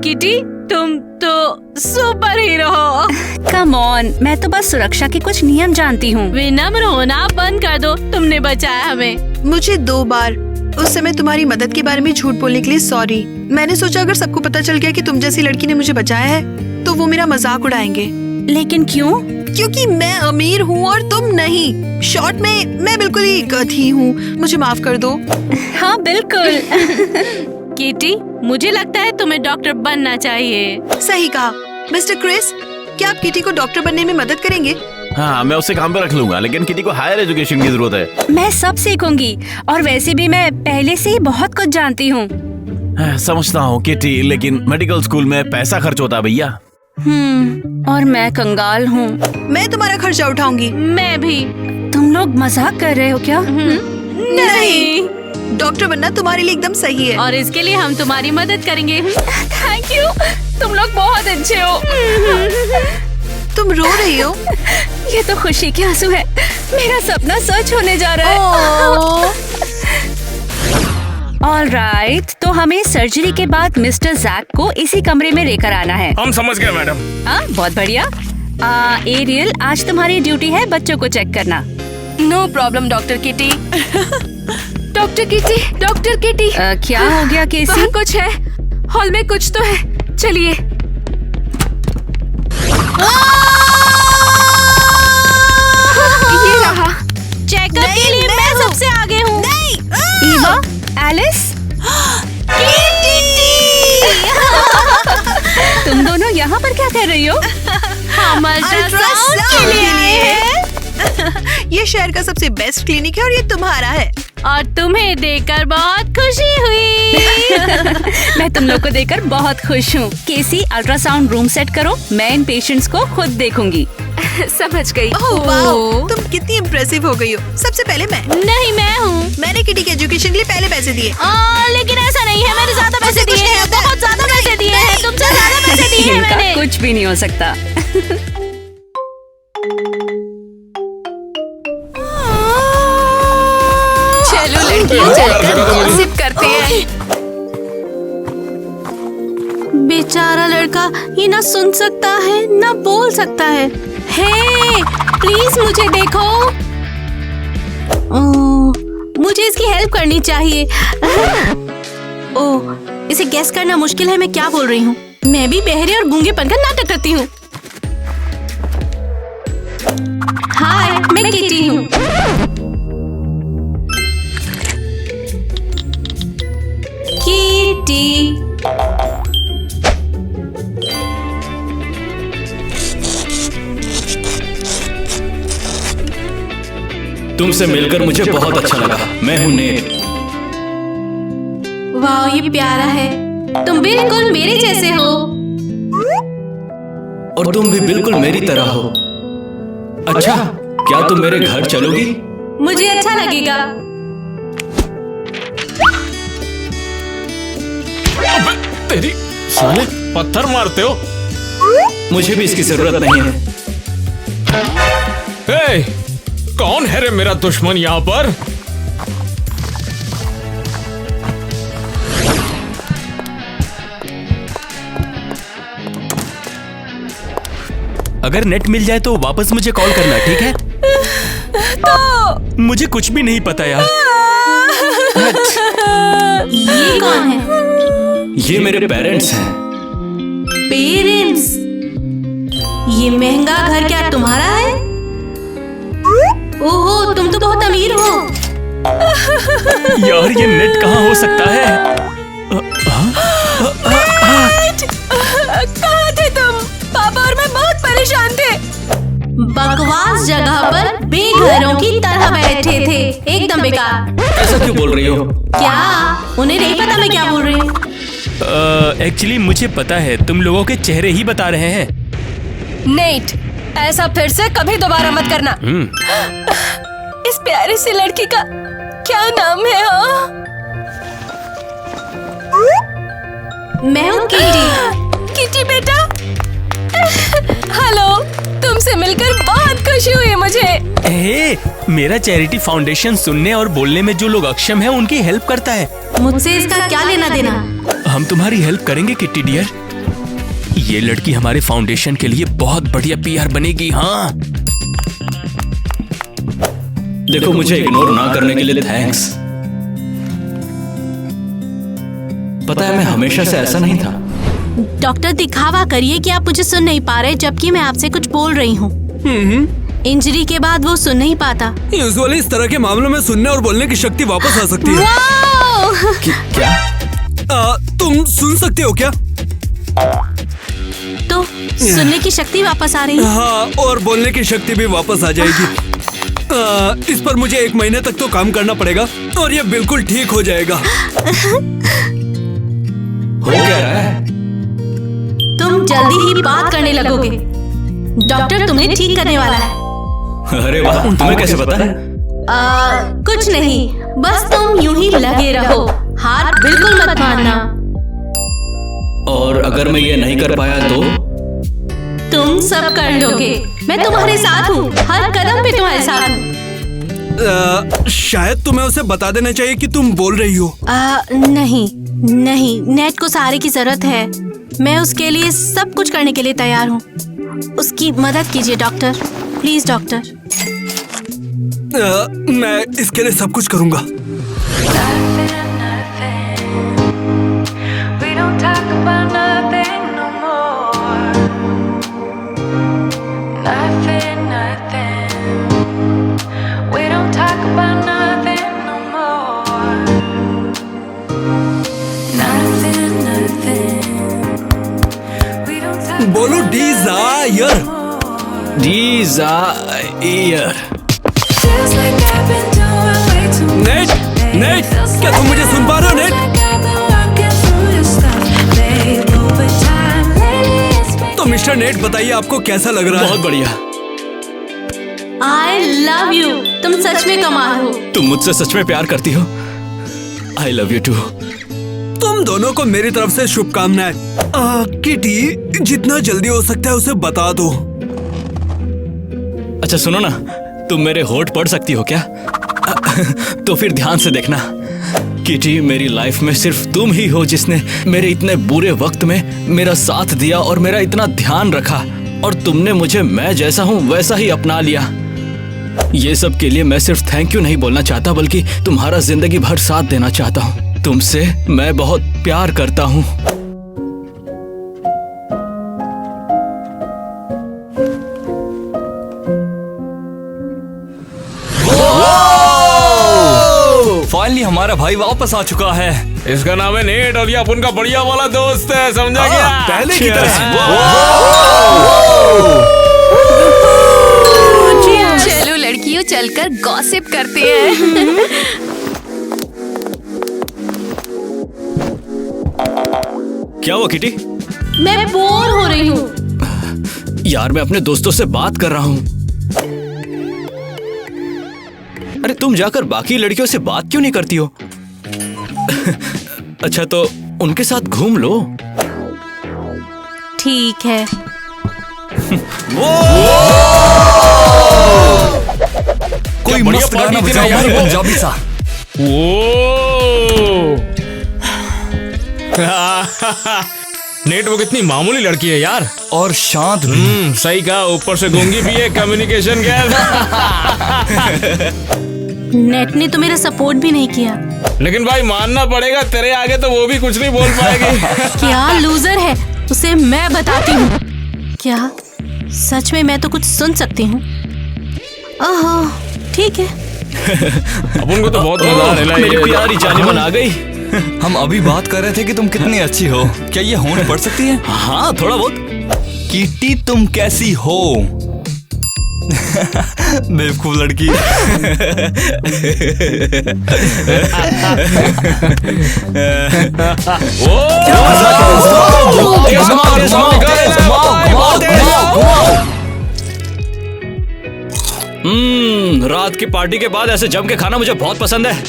Speaker 1: किटी, तुम तो सुपर हीरो हो।
Speaker 6: कम ऑन, मैं तो बस सुरक्षा के कुछ नियम जानती हूँ।
Speaker 1: विनम्र होना बंद कर दो, तुमने बचाया हमें।
Speaker 2: मुझे 2 बार उस समय तुम्हारी मदद के बारे में झूठ बोलने के लिए सॉरी। मैंने सोचा अगर सबको पता चल गया कि तुम जैसी लड़की ने मुझे बचाया है तो वो मेरा मजाक उड़ाएंगे।
Speaker 6: लेकिन क्यों?
Speaker 2: क्योंकि मैं अमीर हूँ और तुम नहीं। शॉर्ट में मैं बिल्कुल ही गधी हूँ, मुझे माफ कर दो।
Speaker 6: हाँ बिल्कुल।
Speaker 1: किटी, मुझे लगता है तुम्हें डॉक्टर बनना चाहिए।
Speaker 2: सही कहा। मिस्टर क्रिस, क्या आप किटी को डॉक्टर बनने में मदद करेंगे?
Speaker 5: हाँ, मैं उसे काम पे रख लूंगा, लेकिन किटी को हायर एजुकेशन की जरूरत है।
Speaker 6: मैं सब सीखूंगी और वैसे भी मैं पहले से ही बहुत कुछ जानती हूँ।
Speaker 5: हाँ, समझता हूँ किटी, लेकिन मेडिकल स्कूल में पैसा खर्च होता है भैया।
Speaker 6: और मैं कंगाल हूँ।
Speaker 2: मैं तुम्हारा खर्चा उठाऊंगी।
Speaker 1: मैं भी।
Speaker 6: तुम लोग मजाक कर रहे हो क्या?
Speaker 1: नहीं।
Speaker 2: डॉक्टर बनना तुम्हारे लिए एकदम सही है।
Speaker 1: और इसके लिए हम तुम्हारी मदद करेंगे।
Speaker 6: थैंक यू, तुम लोग बहुत अच्छे हो।
Speaker 2: तुम रो रही हो?
Speaker 6: ये तो खुशी के आंसू है। मेरा सपना सच होने जा रहा है। ऑल राइट, तो हमें सर्जरी के बाद मिस्टर जैक को इसी कमरे में लेकर आना है।
Speaker 4: हम समझ गए मैडम।
Speaker 6: बहुत बढ़िया। एरियल, आज तुम्हारी ड्यूटी है बच्चों को चेक करना।
Speaker 3: No problem doctor Kitty. Doctor Kitty, doctor Kitty.
Speaker 6: क्या हो गया केसी?
Speaker 3: वहाँ कुछ है, हॉल में कुछ तो है। चलिए। ये रहा।
Speaker 1: चेकअप के लिए मैं सबसे आगे हूँ।
Speaker 6: ईवा, एलिस, तुम दोनों यहाँ पर क्या कर रही हो?
Speaker 1: हम अल्ट्रासाउंड के लिए आए हैं।
Speaker 2: ये शहर का सबसे बेस्ट क्लिनिक है और ये तुम्हारा है।
Speaker 1: और तुम्हें देखकर बहुत खुशी हुई।
Speaker 6: मैं तुम लोग को देखकर बहुत खुश हूँ। केसी, अल्ट्रासाउंड रूम सेट करो, मैं इन पेशेंट्स को खुद देखूंगी।
Speaker 3: समझ गई।
Speaker 2: ओह वाओ, तुम कितनी इम्प्रेसिव हो गई हो। सबसे पहले मैं।
Speaker 1: नहीं, मैं हूँ।
Speaker 2: मैंने किटी के एजुकेशन के लिए पहले पैसे दिए।
Speaker 1: लेकिन ऐसा नहीं है, मैंने ज्यादा पैसे
Speaker 2: कुछ
Speaker 1: दिए
Speaker 2: नहीं
Speaker 1: हैं,
Speaker 2: होता।
Speaker 1: बहुत ज्यादा पैसे दिए हैं, तुमसे ज्यादा पैसे दिए हैं
Speaker 6: इनका
Speaker 1: मैंने।
Speaker 6: कुछ भी नहीं हो सकता।
Speaker 3: चलो लड़कियां, चलकर गॉसिप करते हैं।
Speaker 1: बेचारा लड़का, ये ना सुन सकता है ना बोल सकता है। हे, प्लीज मुझे देखो। मुझे इसकी हेल्प करनी चाहिए। ओह, इसे गेस करना मुश्किल है मैं क्या बोल रही हूँ। मैं भी बहरे और गूंगेपन का नाटक करती हूँ। हाय, मैं किटी हूँ। किटी।
Speaker 8: तुमसे मिलकर मुझे बहुत अच्छा लगा। मैं हूँ नेट।
Speaker 1: वाह, ये प्यारा है। तुम बिल्कुल मेरे जैसे हो।
Speaker 8: और तुम भी बिल्कुल मेरी तरह हो। अच्छा, क्या तुम मेरे घर चलोगी?
Speaker 1: मुझे अच्छा लगेगा।
Speaker 4: तेरी साले पत्थर मारते हो।
Speaker 8: मुझे भी इसकी जरूरत नहीं है।
Speaker 4: ए, कौन है रे मेरा दुश्मन यहाँ पर?
Speaker 8: अगर नेट मिल जाए तो वापस मुझे कॉल करना, ठीक है? तो मुझे कुछ भी नहीं पता यार।
Speaker 1: ये कौन है?
Speaker 8: ये मेरे पेरेंट्स हैं।
Speaker 1: पेरेंट्स? ये महंगा घर क्या तुम्हारा है? ओहो, तुम तो बहुत अमीर हो।
Speaker 8: यार ये नेट कहाँ हो सकता है?
Speaker 1: कहाँ थे तुम? पापा और मैं बहुत परेशान थे। बकवास जगह पर बेघरों की तरह बैठे थे, एकदम बेकार।
Speaker 8: ऐसा क्यों बोल रही हो?
Speaker 1: क्या उन्हें नहीं पता मैं क्या बोल रही हूँ?
Speaker 8: एक्चुअली मुझे पता है, तुम लोगों के चेहरे ही बता रहे हैं।
Speaker 6: नेट, ऐसा फिर से कभी दोबारा मत करना। इस प्यारी सी लड़की का क्या नाम है?
Speaker 1: मैं हूँ किटी।
Speaker 6: किटी बेटा। हेलो, तुमसे मिलकर बहुत खुशी हुई मुझे।
Speaker 8: मेरा चैरिटी फाउंडेशन सुनने और बोलने में जो लोग अक्षम हैं उनकी हेल्प करता है।
Speaker 1: मुझसे इसका क्या लेना देना?
Speaker 8: हम तुम्हारी हेल्प करेंगे किट्टी डियर। ये लड़की हमारे फाउंडेशन के लिए बहुत बढ़िया पीआर बनेगी। हाँ
Speaker 9: देखो, मुझे इग्नोर ना करने के लिए थैंक्स। पता है मैं हमेशा से ऐसा नहीं था।
Speaker 1: डॉक्टर दिखावा करिए कि आप मुझे सुन नहीं पा रहे जबकि मैं आपसे कुछ बोल रही हूँ। इंजरी के बाद वो सुन नहीं पाता।
Speaker 7: यूजुअली इस तरह के मामलों में सुनने और बोलने की शक्ति वापस आ सकती है।
Speaker 1: वाओ!
Speaker 9: क्या?
Speaker 7: तुम सुन सकते हो क्या?
Speaker 1: तो सुनने की शक्ति वापस आ रही है।
Speaker 7: हाँ, और बोलने की शक्ति भी वापस आ जाएगी। इस पर मुझे 1 महीने तक तो काम करना पड़ेगा और ये बिल्कुल ठीक हो जाएगा।
Speaker 9: हो क्या रहा है?
Speaker 1: तुम जल्दी ही बात करने लगोगे। डॉक्टर तुम्हें ठीक करने वाला है।
Speaker 9: अरे वाह, तुम्हें कैसे पता है?
Speaker 1: कुछ नहीं, बस तुम यूं ही लगे रहो, हार बिल्कुल मत मानना।
Speaker 9: और अगर मैं ये नहीं कर पाया तो?
Speaker 1: तुम सब कर लोगे, मैं तुम्हारे साथ हूँ, हर कदम पे तुम्हारे साथ हूँ।
Speaker 7: शायद तुम्हें उसे बता देना चाहिए कि तुम बोल रही हो।
Speaker 1: नहीं, नेट को सहारे की जरूरत है। मैं उसके लिए सब कुछ करने के लिए तैयार हूँ। उसकी मदद कीजिए डॉक्टर, प्लीज डॉक्टर।
Speaker 7: मैं इसके लिए सब कुछ करूँगा। बोलो डिजायर।
Speaker 9: डिजायर।
Speaker 7: नेट, क्या तुम मुझे सुन पा रहे हो नेट? तो मिस्टर नेट बताइए आपको कैसा लग रहा है?
Speaker 9: बहुत बढ़िया।
Speaker 1: I love you। तुम सच में कमाल हो।
Speaker 9: तुम मुझसे सच में प्यार करती हो? I love you too।
Speaker 7: तुम दोनों को मेरी तरफ से शुभकामनाएं। किटी, जितना जल्दी हो सकता है उसे बता दो।
Speaker 9: अच्छा सुनो ना, तुम मेरे होठ पढ़ सकती हो क्या? तो फिर ध्यान से देखना। किटी, मेरी लाइफ में सिर्फ तुम ही हो जिसने मेरे इतने बुरे वक्त में मेरा साथ दिया और मेरा इतना ध्यान रखा, और तुमने मुझे मैं जैसा हूँ वैसा ही अपना लिया। ये सब के लिए मैं सिर्फ थैंक यू नहीं बोलना चाहता, बल्कि तुम्हारा जिंदगी भर साथ देना चाहता हूँ। तुमसे मैं बहुत प्यार करता हूँ।
Speaker 7: फाइनली हमारा भाई वापस आ चुका है।
Speaker 4: इसका नाम है नेट और ये अपन का बढ़िया वाला दोस्त है, समझा क्या?
Speaker 7: पहले की तरह।
Speaker 3: चलो लड़कियों, चलकर गॉसिप करते हैं।
Speaker 9: क्या हुआ किटी?
Speaker 1: मैं बोर हो रही हूँ।
Speaker 9: यार मैं अपने दोस्तों से बात कर रहा हूँ। अरे तुम जाकर बाकी लड़कियों से बात क्यों नहीं करती हो? अच्छा तो उनके साथ घूम लो।
Speaker 1: ठीक है।
Speaker 7: कोई मस्त गाना बजाओ यार, पंजाबी सा।
Speaker 4: नेट वो कितनी मामूली लड़की है यार,
Speaker 7: और शांत भी।
Speaker 4: सही कहा, ऊपर से गूंगी भी है, कम्युनिकेशन गैप।
Speaker 1: नेट ने तो मेरा सपोर्ट भी नहीं किया।
Speaker 4: लेकिन भाई मानना पड़ेगा, तेरे आगे तो वो भी कुछ नहीं बोल पाएगी।
Speaker 1: क्या लूजर है, उसे मैं बताती हूँ। क्या सच में मैं तो कुछ सुन सकती हूँ? ओहो, ठीक है।
Speaker 4: अपन को तो बहुत मजा आ रहा है।
Speaker 9: मेरी प्यारी जानिमन आ गई।
Speaker 7: हम अभी बात कर रहे थे कि तुम कितनी अच्छी हो। क्या ये होंठ पढ़ सकती है?
Speaker 9: हाँ थोड़ा बहुत।
Speaker 7: किटी तुम कैसी हो? बेवकूफ लड़की।
Speaker 9: रात की पार्टी के बाद ऐसे जम के खाना मुझे बहुत पसंद है।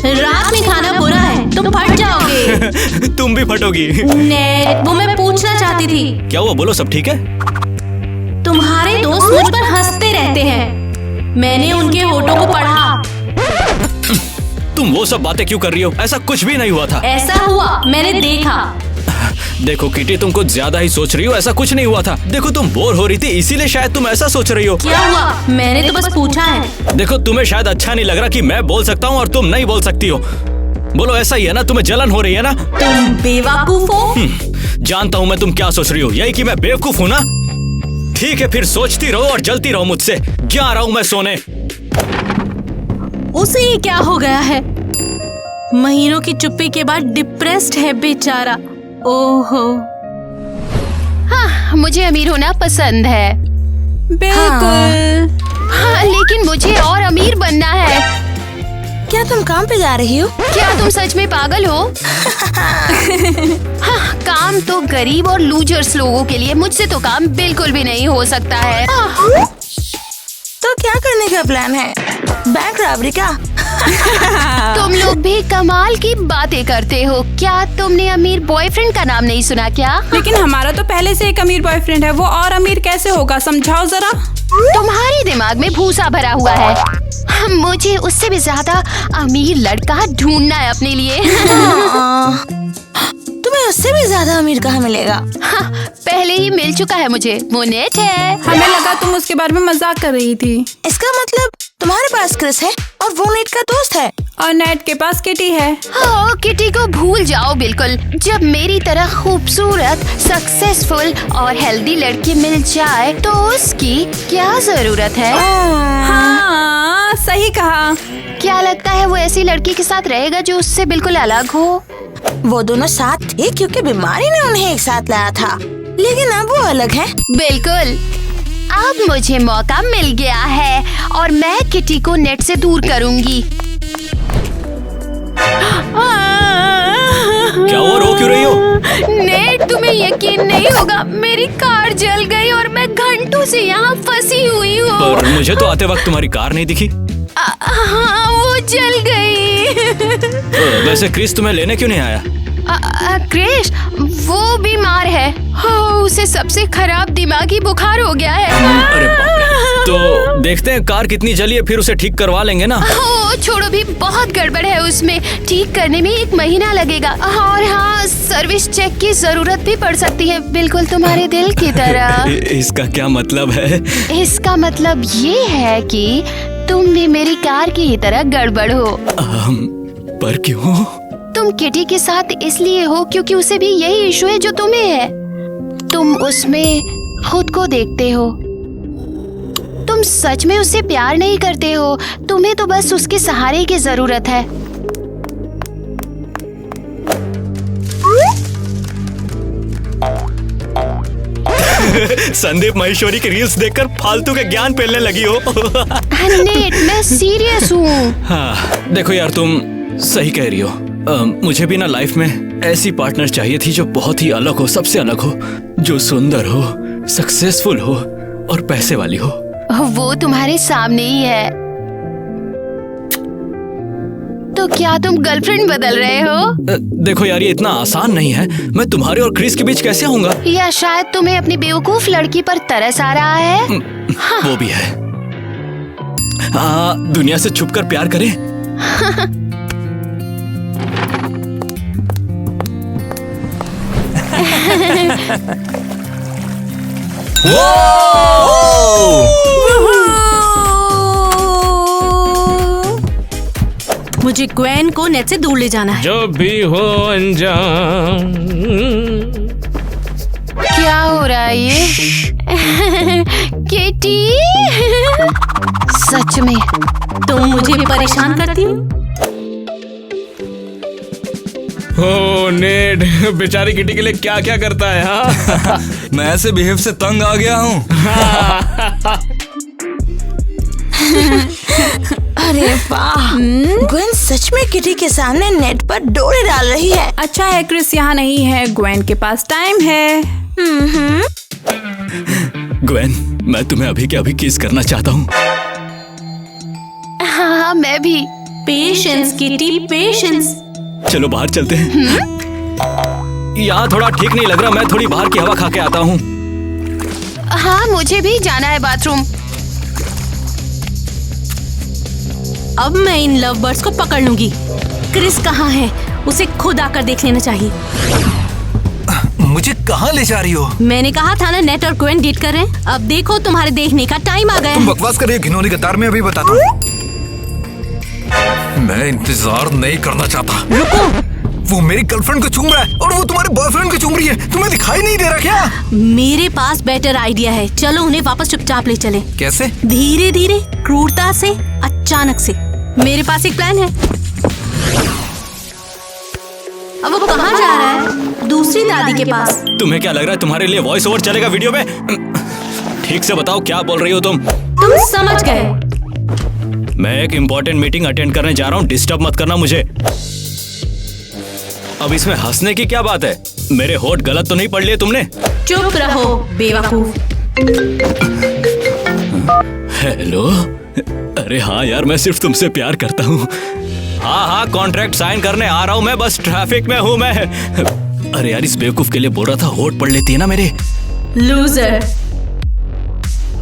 Speaker 1: रात में खाना बुरा है, तुम फट जाओगे।
Speaker 9: तुम भी फटोगी।
Speaker 1: नेट, वो मैं पूछना चाहती थी।
Speaker 9: क्या हुआ, बोलो सब ठीक है?
Speaker 1: तुम्हारे दोस्त मुझ पर हंसते रहते हैं। मैंने उनके होठों को पढ़ा।
Speaker 9: तुम वो सब बातें क्यों कर रही हो? ऐसा कुछ भी नहीं हुआ था।
Speaker 1: ऐसा हुआ, मैंने देखा।
Speaker 9: देखो किटी, तुम कुछ ज्यादा ही सोच रही हो। ऐसा कुछ नहीं हुआ था। देखो तुम बोर हो रही थी, इसीलिए शायद तुम ऐसा सोच रही हो।
Speaker 1: क्या हुआ? मैंने तो बस पूछा है।
Speaker 9: देखो तुम्हें शायद अच्छा नहीं लग रहा कि मैं बोल सकता हूँ और तुम नहीं बोल सकती हो। बोलो, ऐसा ही है ना? तुम्हें जलन हो रही है ना?
Speaker 1: तुम बेवकूफ हो।
Speaker 9: जानता हूँ मैं तुम क्या सोच रही हो। यही कि मैं बेवकूफ हूँ ना? ठीक है, फिर सोचती रहो और जलती रहो मुझसे। जा रहा हूँ मैं सोने।
Speaker 1: उसे ही क्या हो गया है? महीनों की चुप्पी के बाद डिप्रेस्ड है बेचारा। ओहो।
Speaker 6: हाँ, मुझे अमीर होना पसंद है।
Speaker 1: बिल्कुल।
Speaker 6: हाँ, लेकिन मुझे और अमीर बनना है।
Speaker 10: क्या तुम काम पे जा रही हो?
Speaker 6: क्या तुम सच में पागल हो? हाँ, काम तो गरीब और लूजर्स लोगों के लिए। मुझसे तो काम बिल्कुल भी नहीं हो सकता है।
Speaker 10: तो क्या करने का प्लान है? बैंक रॉबरी का?
Speaker 6: तुम लोग भी कमाल की बातें करते हो। क्या तुमने अमीर बॉयफ्रेंड का नाम नहीं सुना क्या?
Speaker 11: लेकिन हमारा तो पहले से एक अमीर बॉयफ्रेंड है, वो और अमीर कैसे होगा? समझाओ जरा।
Speaker 6: तुम्हारे दिमाग में भूसा भरा हुआ है। मुझे उससे भी ज्यादा अमीर लड़का ढूंढना है अपने लिए।
Speaker 10: तुम्हें उससे भी ज्यादा अमीर कहाँ मिलेगा?
Speaker 6: हाँ, पहले ही मिल चुका है मुझे। वो नेट है।
Speaker 11: हमें लगा तुम उसके बारे में मजाक कर रही थी।
Speaker 10: इसका मतलब तुम्हारे पास क्रिस है और वो नेट का दोस्त है,
Speaker 11: और नेट के पास किटी है।
Speaker 6: हाँ, किटी को भूल जाओ बिल्कुल। जब मेरी तरह खूबसूरत, सक्सेसफुल और हेल्दी लड़की मिल जाए तो उसकी क्या जरूरत है?
Speaker 11: हाँ, सही कहा।
Speaker 6: क्या लगता है वो ऐसी लड़की के साथ रहेगा जो उससे बिल्कुल अलग हो?
Speaker 10: वो दोनों साथ थे क्योंकि बीमारी ने उन्हें एक साथ लाया था, लेकिन अब वो अलग है।
Speaker 6: बिल्कुल। अब मुझे मौका मिल गया है और मैं किटी को नेट से दूर करूंगी।
Speaker 9: क्या हुआ? रो क्यों रही हो?
Speaker 6: नेट, तुम्हें यकीन नहीं होगा, मेरी कार जल गई और मैं घंटों से यहाँ फंसी हुई हूँ।
Speaker 9: पर मुझे तो आते वक्त तुम्हारी कार नहीं दिखी।
Speaker 6: हाँ, वो जल गई।
Speaker 9: वैसे क्रिस तुम्हें लेने क्यों नहीं आया?
Speaker 6: क्रिश, वो बीमार है। उसे सबसे खराब दिमागी बुखार हो गया है।
Speaker 9: अरे बाप रे। तो देखते हैं कार कितनी जली है, फिर उसे ठीक करवा लेंगे ना।
Speaker 6: छोड़ो भी, बहुत गड़बड़ है उसमें। ठीक करने में 1 महीना लगेगा। और हाँ, सर्विस चेक की जरूरत भी पड़ सकती है, बिल्कुल तुम्हारे दिल की तरह।
Speaker 9: इसका क्या मतलब है?
Speaker 6: इसका मतलब ये है कि तुम भी मेरी कार की तरह गड़बड़ हो।
Speaker 9: पर क्यों?
Speaker 6: तुम किटी के साथ इसलिए हो क्योंकि उसे भी यही इशू है जो तुम्हें है। तुम उसमें खुद को देखते हो। तुम सच में उससे प्यार नहीं करते हो। तुम्हें तो बस उसके सहारे की जरूरत है।
Speaker 9: संदीप महेश्वरी की रील्स देखकर फालतू के ज्ञान फैलने लगी हो।
Speaker 6: नेट, मैं सीरियस हूँ।
Speaker 9: हाँ, देखो यार, तुम सही कह रही हो। मुझे भी ना लाइफ में ऐसी पार्टनर चाहिए थी जो बहुत ही अलग हो, सबसे अलग हो, जो सुंदर हो, सक्सेसफुल हो और पैसे वाली हो।
Speaker 6: वो तुम्हारे सामने ही है। तो क्या तुम गर्लफ्रेंड बदल रहे हो?
Speaker 9: देखो यार, ये इतना आसान नहीं है। मैं तुम्हारे और क्रिस के बीच कैसे आऊंगा?
Speaker 6: या शायद तुम्हें अपनी बेवकूफ लड़की पर तरस आ रहा है?
Speaker 9: वो भी है। दुनिया से छुपकर प्यार करें।
Speaker 1: मुझे ग्वेन को नेट से दूर ले जाना है।
Speaker 4: जो भी हो अंजाम।
Speaker 6: क्या हो रहा है ये? किटी, सच में
Speaker 1: तुम मुझे परेशान करती हो।
Speaker 4: ओ नेड, बेचारी किटी के लिए क्या क्या करता है। हाँ?
Speaker 7: मैं ऐसे बिहेव से तंग आ गया हूँ।
Speaker 10: अरे वाह, ग्वेन सच में किटी के सामने नेट पर डोरे डाल रही है।
Speaker 11: अच्छा है क्रिस यहाँ नहीं है, ग्वेन के पास टाइम है।
Speaker 9: ग्वेन, मैं तुम्हें अभी के अभी किस करना चाहता हूँ।
Speaker 6: हाँ, मैं भी।
Speaker 1: Patience kitty, patience.
Speaker 9: चलो बाहर चलते हैं। यहाँ थोड़ा ठीक नहीं लग रहा, मैं थोड़ी बाहर की हवा खा के आता हूँ।
Speaker 6: हाँ, मुझे भी जाना है बाथरूम।
Speaker 1: अब मैं इन लव बर्ड्स को पकड़ लूंगी। क्रिस कहाँ है? उसे खुद आकर देख लेना चाहिए।
Speaker 7: मुझे कहाँ ले जा रही हो?
Speaker 1: मैंने कहा था ना नेट और क्वेन डेट कर रहे हैं। अब देखो तुम्हारे देखने का टाइम आ गया
Speaker 7: तुम
Speaker 1: है।
Speaker 7: बकवास कर रही हो घिनौनी कतार में, अभी बताता हूँ। मैं इंतजार नहीं करना चाहता।
Speaker 1: रुको,
Speaker 7: वो मेरी गर्लफ्रेंड को चूम रहा है और वो तुम्हारे बॉयफ्रेंड को चूम रही है। तुम्हें दिखाई नहीं दे रहा क्या?
Speaker 1: मेरे पास बेटर आइडिया है। चलो उन्हें वापस चुपचाप ले चले।
Speaker 7: कैसे?
Speaker 1: धीरे धीरे, क्रूरता से, अचानक से। मेरे पास एक प्लान है। अब वो कहाँ जा रहा है? दूसरी दादी के पास।
Speaker 9: तुम्हें क्या लग रहा है तुम्हारे लिए वॉइस ओवर चलेगा वीडियो में? ठीक से बताओ क्या बोल रही हो तुम?
Speaker 1: तुम समझ गए।
Speaker 9: मैं एक इम्पोर्टेंट मीटिंग अटेंड करने जा रहा हूँ, डिस्टर्ब मत करना मुझे। अब इसमें हंसने की क्या बात है? मेरे होठ गलत तो नहीं पढ़ लिए तुमने?
Speaker 1: चुप रहो बेवकूफ।
Speaker 9: हेलो। अरे हाँ यार, मैं सिर्फ तुमसे प्यार करता हूँ। हाँ, कॉन्ट्रैक्ट साइन करने आ रहा हूँ मैं, बस ट्रैफिक में हूँ मैं। अरे यार, इस बेवकूफ के लिए बोल रहा था होठ पढ़ लेती है ना मेरे।
Speaker 1: लूजर।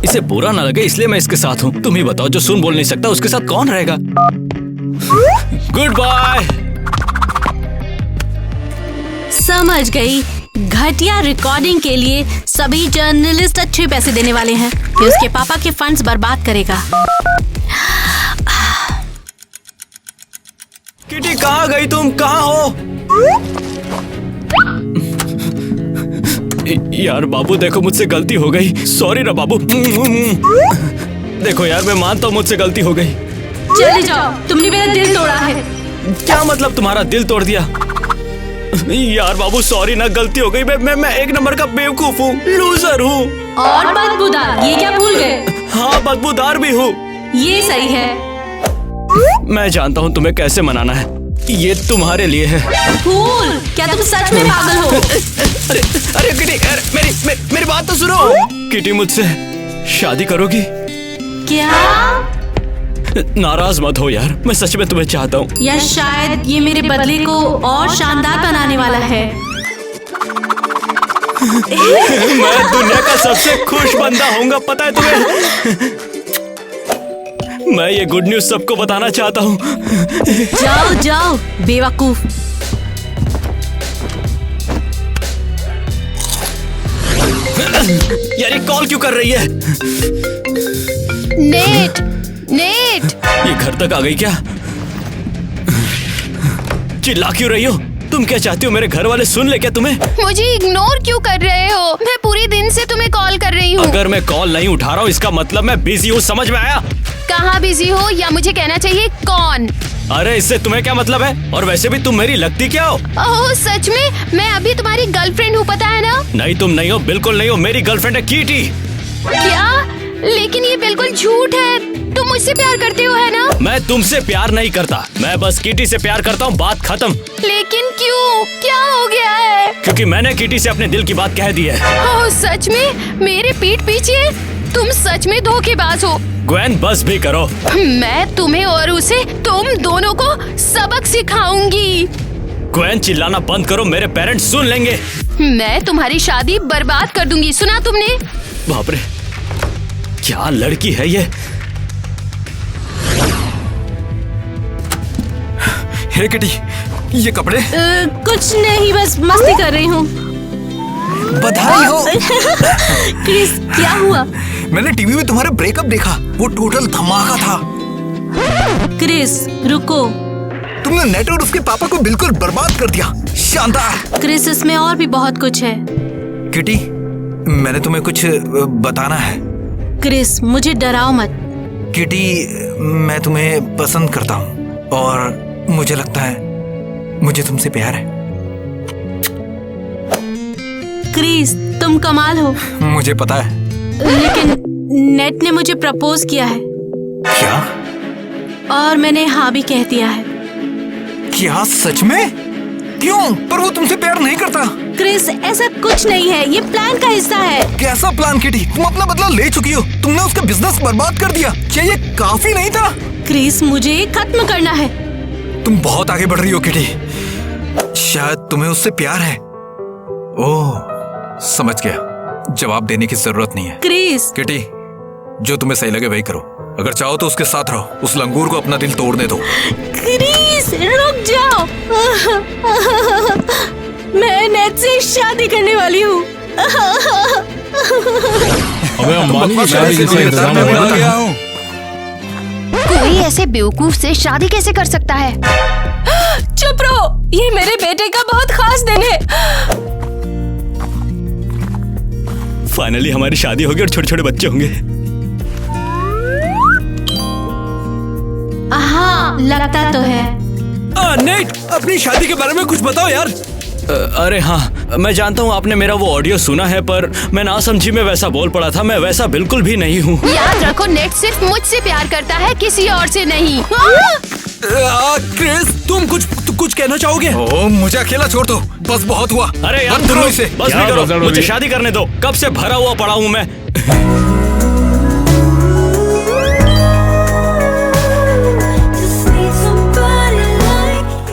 Speaker 9: इसे बुरा ना लगे इसलिए मैं इसके साथ हूँ। तुम ही बताओ, जो सुन बोल नहीं सकता उसके साथ कौन रहेगा? Goodbye.
Speaker 1: समझ गई। घटिया रिकॉर्डिंग के लिए सभी जर्नलिस्ट अच्छे पैसे देने वाले हैं। ये उसके पापा के फंड्स बर्बाद करेगा।
Speaker 9: किटी कहाँ गई तुम? कहाँ हो? यार बाबू देखो, मुझसे गलती हो गई। सॉरी ना बाबू। देखो यार, मैं मानता हूँ मुझसे गलती हो गई।
Speaker 1: चले जाओ, तुमने मेरा दिल तोड़ा है।
Speaker 9: क्या मतलब तुम्हारा दिल तोड़ दिया? यार बाबू सॉरी ना, गलती हो गई। मैं एक नंबर का बेवकूफ हूँ, लूजर हूँ
Speaker 1: और बदबूदार। ये क्या भूल गए?
Speaker 9: हाँ, बदबूदार भी हूँ।
Speaker 1: ये सही है।
Speaker 9: मैं जानता हूँ तुम्हें कैसे मनाना है। ये तुम्हारे लिए है।
Speaker 1: फूल, क्या तुम सच में पागल हो?
Speaker 9: अरे किटी, मेरी बात तो सुनो। किटी मुझसे शादी करोगी?
Speaker 1: क्या?
Speaker 9: नाराज मत हो यार, मैं सच में तुम्हें चाहता हूँ।
Speaker 1: या शायद ये मेरे बदले को और शानदार बनाने वाला है।
Speaker 9: मैं दुनिया का सबसे खुश बंदा होऊंगा, पता है तुम्हें? मैं ये गुड न्यूज सबको बताना चाहता हूँ।
Speaker 1: जाओ जाओ बेवकूफ।
Speaker 9: यार ये कॉल क्यों कर रही है?
Speaker 6: Net, net.
Speaker 9: ये घर तक आ गई क्या? चिल्ला क्यों रही हो? तुम क्या चाहती हो? मेरे घर वाले सुन ले क्या तुम्हें?
Speaker 6: मुझे इग्नोर क्यों कर रहे हो? मैं पूरे दिन से तुम्हें कॉल कर रही हूँ।
Speaker 9: अगर मैं कॉल नहीं उठा रहा हूँ इसका मतलब मैं बिजी हूँ, समझ में आया?
Speaker 6: कहाँ बिजी हो, या मुझे कहना चाहिए कौन?
Speaker 9: अरे इससे तुम्हें क्या मतलब है? और वैसे भी तुम मेरी लगती क्या हो?
Speaker 6: ओह सच में? मैं अभी तुम्हारी गर्लफ्रेंड हूँ, पता है ना?
Speaker 9: नहीं तुम नहीं हो, बिल्कुल नहीं हो। मेरी गर्लफ्रेंड है कीटी।
Speaker 6: क्या? लेकिन ये बिल्कुल झूठ है। तुम मुझसे प्यार करते हो, है ना?
Speaker 9: मैं तुमसे प्यार नहीं करता, मैं बस कीटी से प्यार करता हूँ, बात खत्म।
Speaker 6: लेकिन क्यों? क्या हो गया है?
Speaker 9: क्योंकि मैंने कीटी से अपने दिल की बात कह दी है।
Speaker 6: ओह सच में? मेरे पीठ पीछे? तुम सच में धोखेबाज हो।
Speaker 9: ग्वेन बस भी करो।
Speaker 6: मैं तुम्हें और उसे, तुम दोनों को सबक सिखाऊंगी।
Speaker 9: ग्वेन चिल्लाना बंद करो, मेरे पेरेंट्स सुन लेंगे।
Speaker 6: मैं तुम्हारी शादी बर्बाद कर दूंगी, सुना तुमने?
Speaker 9: बाप रे, क्या लड़की है ये?
Speaker 7: हे किटी, ये कपड़े?
Speaker 1: कुछ नहीं, बस मस्ती कर रही हूँ।
Speaker 7: बधाई हो।
Speaker 1: क्रिस, क्या हुआ?
Speaker 7: मैंने टीवी में तुम्हारा ब्रेकअप देखा, वो टोटल धमाका था।
Speaker 1: क्रिस रुको।
Speaker 7: तुमने नेट और उसके पापा को बिल्कुल बर्बाद कर दिया। शानदार।
Speaker 1: क्रिस, इसमें और भी बहुत कुछ है।
Speaker 7: किटी, मैंने तुम्हें कुछ बताना है।
Speaker 1: क्रिस, मुझे डराओ मत।
Speaker 7: किटी, मैं तुम्हें पसंद करता हूँ और मुझे लगता है मुझे तुमसे प्यार है।
Speaker 1: क्रिस, तुम कमाल हो।
Speaker 7: मुझे पता है।
Speaker 1: लेकिन नेट ने मुझे प्रपोज किया है।
Speaker 7: क्या?
Speaker 1: और मैंने हाँ भी कह दिया है।
Speaker 7: क्या सच में? क्यों? पर वो तुमसे प्यार नहीं करता।
Speaker 1: क्रिस, ऐसा कुछ नहीं है, ये प्लान का हिस्सा है।
Speaker 7: कैसा प्लान किटी? तुम अपना बदला ले चुकी हो। तुमने उसका बिजनेस बर्बाद कर दिया। क्या ये काफी नहीं था?
Speaker 1: क्रिस, मुझे खत्म करना है।
Speaker 7: तुम बहुत आगे बढ़ रही हो किटी। शायद तुम्हें उससे प्यार है। ओह, समझ गया। जवाब देने की जरूरत नहीं है।
Speaker 1: क्रिस।
Speaker 7: किटी, जो तुम्हें सही लगे वही करो।
Speaker 12: अगर चाहो तो उसके साथ रहो, उस लंगूर को अपना दिल तोड़ने दो।
Speaker 1: क्रिस रुक जाओ। मैं नेट से शादी करने वाली हूँ।
Speaker 5: अबे अंबानी की शादी कैसे इंतजाम में बता गया हूँ।
Speaker 6: कोई ऐसे बेवकूफ से शादी कैसे कर सकता है?
Speaker 1: चुप रहो, ये मेरे बेटे का बहुत खास दिन है।
Speaker 9: फाइनली हमारी शादी होगी और छोटे छोटे बच्चे होंगे।
Speaker 1: हाँ लगता तो है।
Speaker 7: नेट, अपनी शादी के बारे में कुछ बताओ यार।
Speaker 9: अरे हाँ, मैं जानता हूँ आपने मेरा वो ऑडियो सुना है, पर मैं ना समझी में वैसा बोल पड़ा था। मैं वैसा बिल्कुल भी नहीं हूँ।
Speaker 6: याद रखो, नेट सिर्फ मुझसे प्यार करता है, किसी और से नहीं।
Speaker 7: क्रिस, तुम कुछ कहना चाहोगे?
Speaker 12: ओह, मुझे अकेला छोड़ दो, बस बहुत हुआ।
Speaker 9: अरे यार,
Speaker 12: बंद करो इसे।
Speaker 9: बस भी करो, मुझे शादी करने दो। कब से भरा हुआ पड़ा हूँ मैं।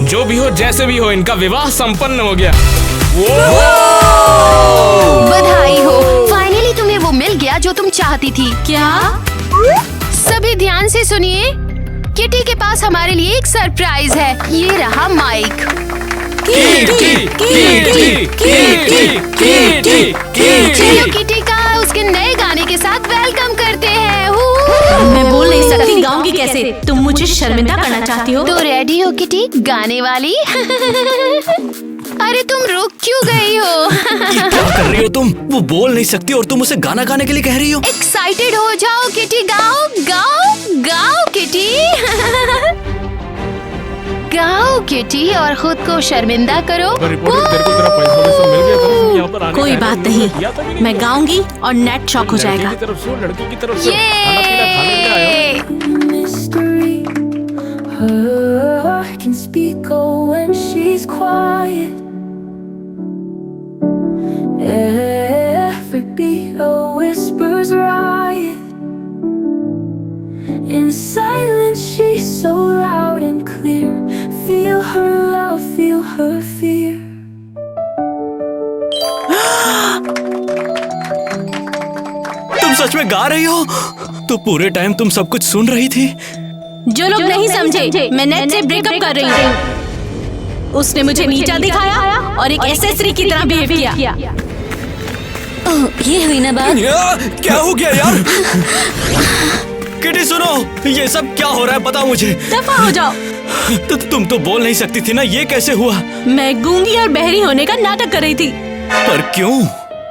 Speaker 4: जो भी हो, जैसे भी हो, इनका विवाह संपन्न हो गया।
Speaker 6: बधाई हो, फाइनली तुम्हें वो मिल गया जो तुम चाहती थी।
Speaker 1: क्या?
Speaker 6: सभी ध्यान से सुनिए, किटी के पास हमारे लिए एक सरप्राइज है। ये रहा माइक। चलो किटी का उसके नए गाने के साथ वेलकम करते हैं।
Speaker 1: मैं बोल नहीं सकती, गाऊंगी कैसे? तुम मुझे शर्मिंदा करना चाहती हो?
Speaker 6: तो रेडी हो किटी गाने वाली? अरे तुम रुक क्यों गई हो?
Speaker 9: क्या कर रही हो तुम? वो बोल नहीं सकती और तुम उसे गाना गाने के लिए कह रही हो?
Speaker 6: एक्साइटेड हो जाओ किटी, गाओ गाओ गाओ किटी। गाओ किटी और खुद को शर्मिंदा करो।
Speaker 1: कोई बात नहीं, मैं गाऊंगी और नेट शॉक हो जाएगा।
Speaker 13: In silence, she's so loud and clear. Feel her love, feel her fear.
Speaker 9: तुम सच में गा रही हो? तो पूरे टाइम तुम सब कुछ सुन रही थी?
Speaker 1: जो लोग नहीं समझे, मैं नेट से ब्रेकअप कर रही हूँ। उसने मुझे नीचा दिखाया और एक एसेसरी की तरह बिहेव किया।
Speaker 13: ये हुई ना बात।
Speaker 7: क्या हो गया यार?
Speaker 9: किटी सुनो, ये सब क्या हो रहा है बताओ मुझे।
Speaker 1: दफा हो जाओ।
Speaker 9: तो तुम तो बोल नहीं सकती थी ना, ये कैसे हुआ?
Speaker 1: मैं गूंगी और बहरी होने का नाटक कर रही थी।
Speaker 9: पर क्यों?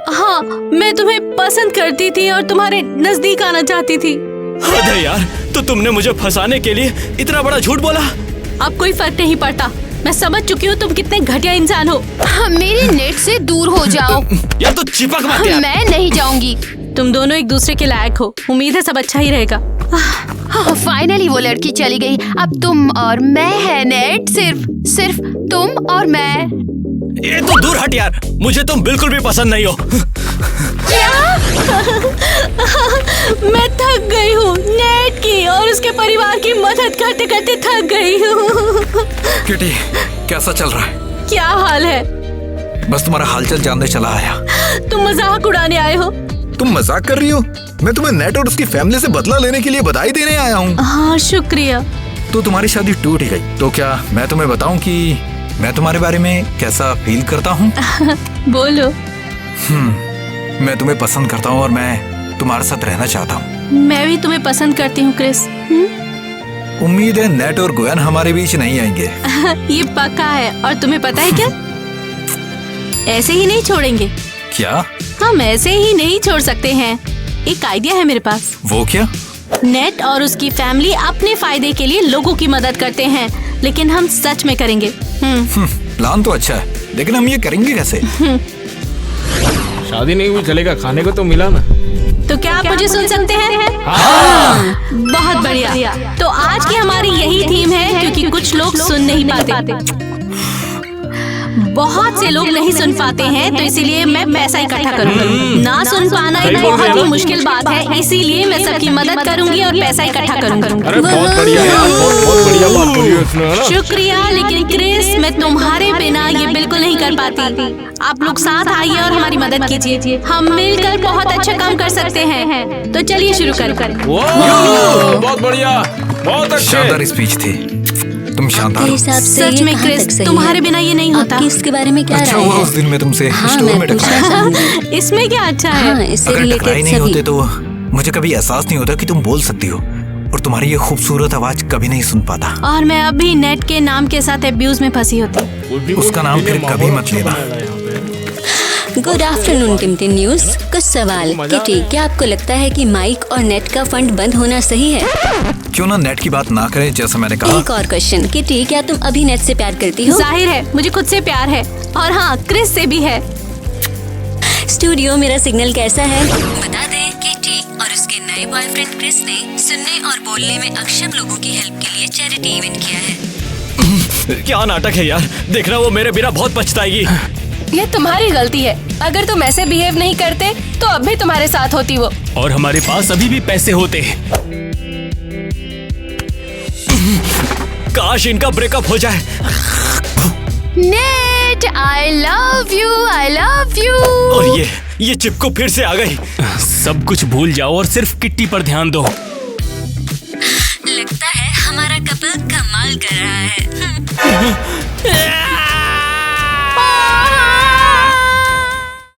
Speaker 1: हाँ, मैं तुम्हें पसंद करती थी और तुम्हारे नजदीक आना चाहती थी।
Speaker 9: अरे यार, तो तुमने मुझे फंसाने के लिए इतना बड़ा झूठ बोला?
Speaker 1: अब कोई फर्क नहीं पड़ता, मैं समझ चुकी हूँ तुम कितने घटिया इंसान हो।
Speaker 6: मेरे नेट से दूर हो जाओ।
Speaker 9: यार तो चिपक मत यार।
Speaker 6: मैं नहीं जाऊंगी।
Speaker 1: तुम दोनों एक दूसरे के लायक हो, उम्मीद है सब अच्छा ही रहेगा।
Speaker 6: फाइनली वो लड़की चली गई, अब तुम और मैं है नेट, सिर्फ तुम और मैं।
Speaker 9: ये तो दूर हट यार, मुझे तुम बिल्कुल भी पसंद नहीं हो।
Speaker 1: क्या? मैं थक गई हूँ, नेट की और उसके परिवार की मदद करते करते थक गई हूँ।
Speaker 12: किटी, कैसा चल रहा है?
Speaker 1: क्या हाल है?
Speaker 12: बस तुम्हारा हालचाल जानने चला आया।
Speaker 1: तुम मजाक उड़ाने आए हो?
Speaker 12: तुम मजाक कर रही हो? मैं तुम्हें नेट और उसकी फैमिली से बदला लेने के लिए बधाई देने आया हूँ।
Speaker 1: हाँ शुक्रिया।
Speaker 12: तो तुम्हारी शादी टूट ही गई, तो क्या मैं तुम्हें बताऊं कि मैं तुम्हारे बारे में कैसा फील करता हूँ?
Speaker 1: बोलो।
Speaker 12: मैं तुम्हें पसंद करता हूँ और मैं तुम्हारे साथ रहना चाहता हूँ।
Speaker 1: मैं भी तुम्हें पसंद करती हूँ क्रिस।
Speaker 12: उम्मीद है नेट और गोयन हमारे बीच नहीं आएंगे।
Speaker 1: ये पक्का है, और तुम्हें पता है क्या, ऐसे ही नहीं छोड़ेंगे।
Speaker 12: क्या?
Speaker 1: हम ऐसे ही नहीं छोड़ सकते हैं। एक आइडिया है मेरे पास।
Speaker 12: वो क्या?
Speaker 1: नेट और उसकी फैमिली अपने फायदे के लिए लोगों की मदद करते हैं, लेकिन हम सच में करेंगे।
Speaker 12: प्लान तो अच्छा है, लेकिन हम ये करेंगे कैसे?
Speaker 4: शादी नहीं हुई चलेगा, खाने को तो मिला ना।
Speaker 1: तो क्या आप मुझे सुन सकते हैं?
Speaker 4: हाँ।
Speaker 1: बहुत बढ़िया। तो आज की हमारी यही थीम है, क्योंकि कुछ लोग सुन नहीं पाते। बहुत से लोग नहीं सुन पाते हैं, तो इसीलिए मैं पैसा इकट्ठा करूंगी। ना सुन पाना एक बहुत ही मुश्किल बात है, इसीलिए मैं सबकी मदद करूंगी और पैसा इकट्ठा करूंगी।
Speaker 4: अरे बहुत बढ़िया यार, बहुत बढ़िया बात बोली उसने, है ना?
Speaker 1: शुक्रिया, लेकिन क्रिस मैं तुम्हारे बिना ये बिल्कुल नहीं कर पाती। आप लोग साथ आइए और हमारी मदद कीजिए, हम मिलकर बहुत अच्छा काम कर सकते हैं। तो चलिए शुरू कर।
Speaker 4: बहुत बढ़िया, बहुत अच्छे।
Speaker 12: शानदार स्पीच थी, तुम शानदार हो।
Speaker 1: सच में क्रिस, तुम्हारे बिना ये नहीं होता।
Speaker 6: इसके बारे में क्या
Speaker 12: अच्छा हुआ उस दिन में तुमसे स्टोर में टकराया।
Speaker 1: इसमें क्या अच्छा है?
Speaker 12: अगर टकराए नहीं होते तो मुझे कभी एहसास नहीं होता कि तुम बोल सकती हो, और तुम्हारी ये खूबसूरत आवाज कभी नहीं सुन पाता।
Speaker 1: और मैं अभी नेट के नाम के साथ अब्यूज में फंसी होती।
Speaker 12: उसका नाम फिर कभी मत लेना।
Speaker 6: Good afternoon Timtim news. कुछ सवाल। किटी, क्या आपको लगता है कि माइक और नेट का फंड बंद होना सही है?
Speaker 12: क्यों ना नेट की बात ना करें, जैसा मैंने कहा।
Speaker 6: एक और क्वेश्चन। किटी, क्या तुम अभी नेट से प्यार करती हो?
Speaker 1: जाहिर है, मुझे खुद से प्यार है, और हाँ, क्रिस से भी है।
Speaker 6: स्टूडियो, मेरा सिग्नल कैसा है? बता दें, किटी और उसके नए बॉयफ्रेंड क्रिस ने सुनने और बोलने में अक्षम लोगों की हेल्प के लिए चैरिटी इवेंट किया है।
Speaker 9: क्या नाटक है यार, देखना वो मेरे बिना बहुत पछताएगी।
Speaker 3: ये तुम्हारी गलती है। अगर तुम ऐसे बिहेव नहीं करते तो अब भी तुम्हारे साथ होती वो।
Speaker 9: और हमारे पास अभी भी पैसे होते। काश इनका ब्रेकअप हो जाए।
Speaker 6: Net, I love you, I love you.
Speaker 9: और ये चिपको फिर से आ गई। सब कुछ भूल जाओ और सिर्फ किट्टी पर ध्यान दो।
Speaker 6: लगता है हमारा कपल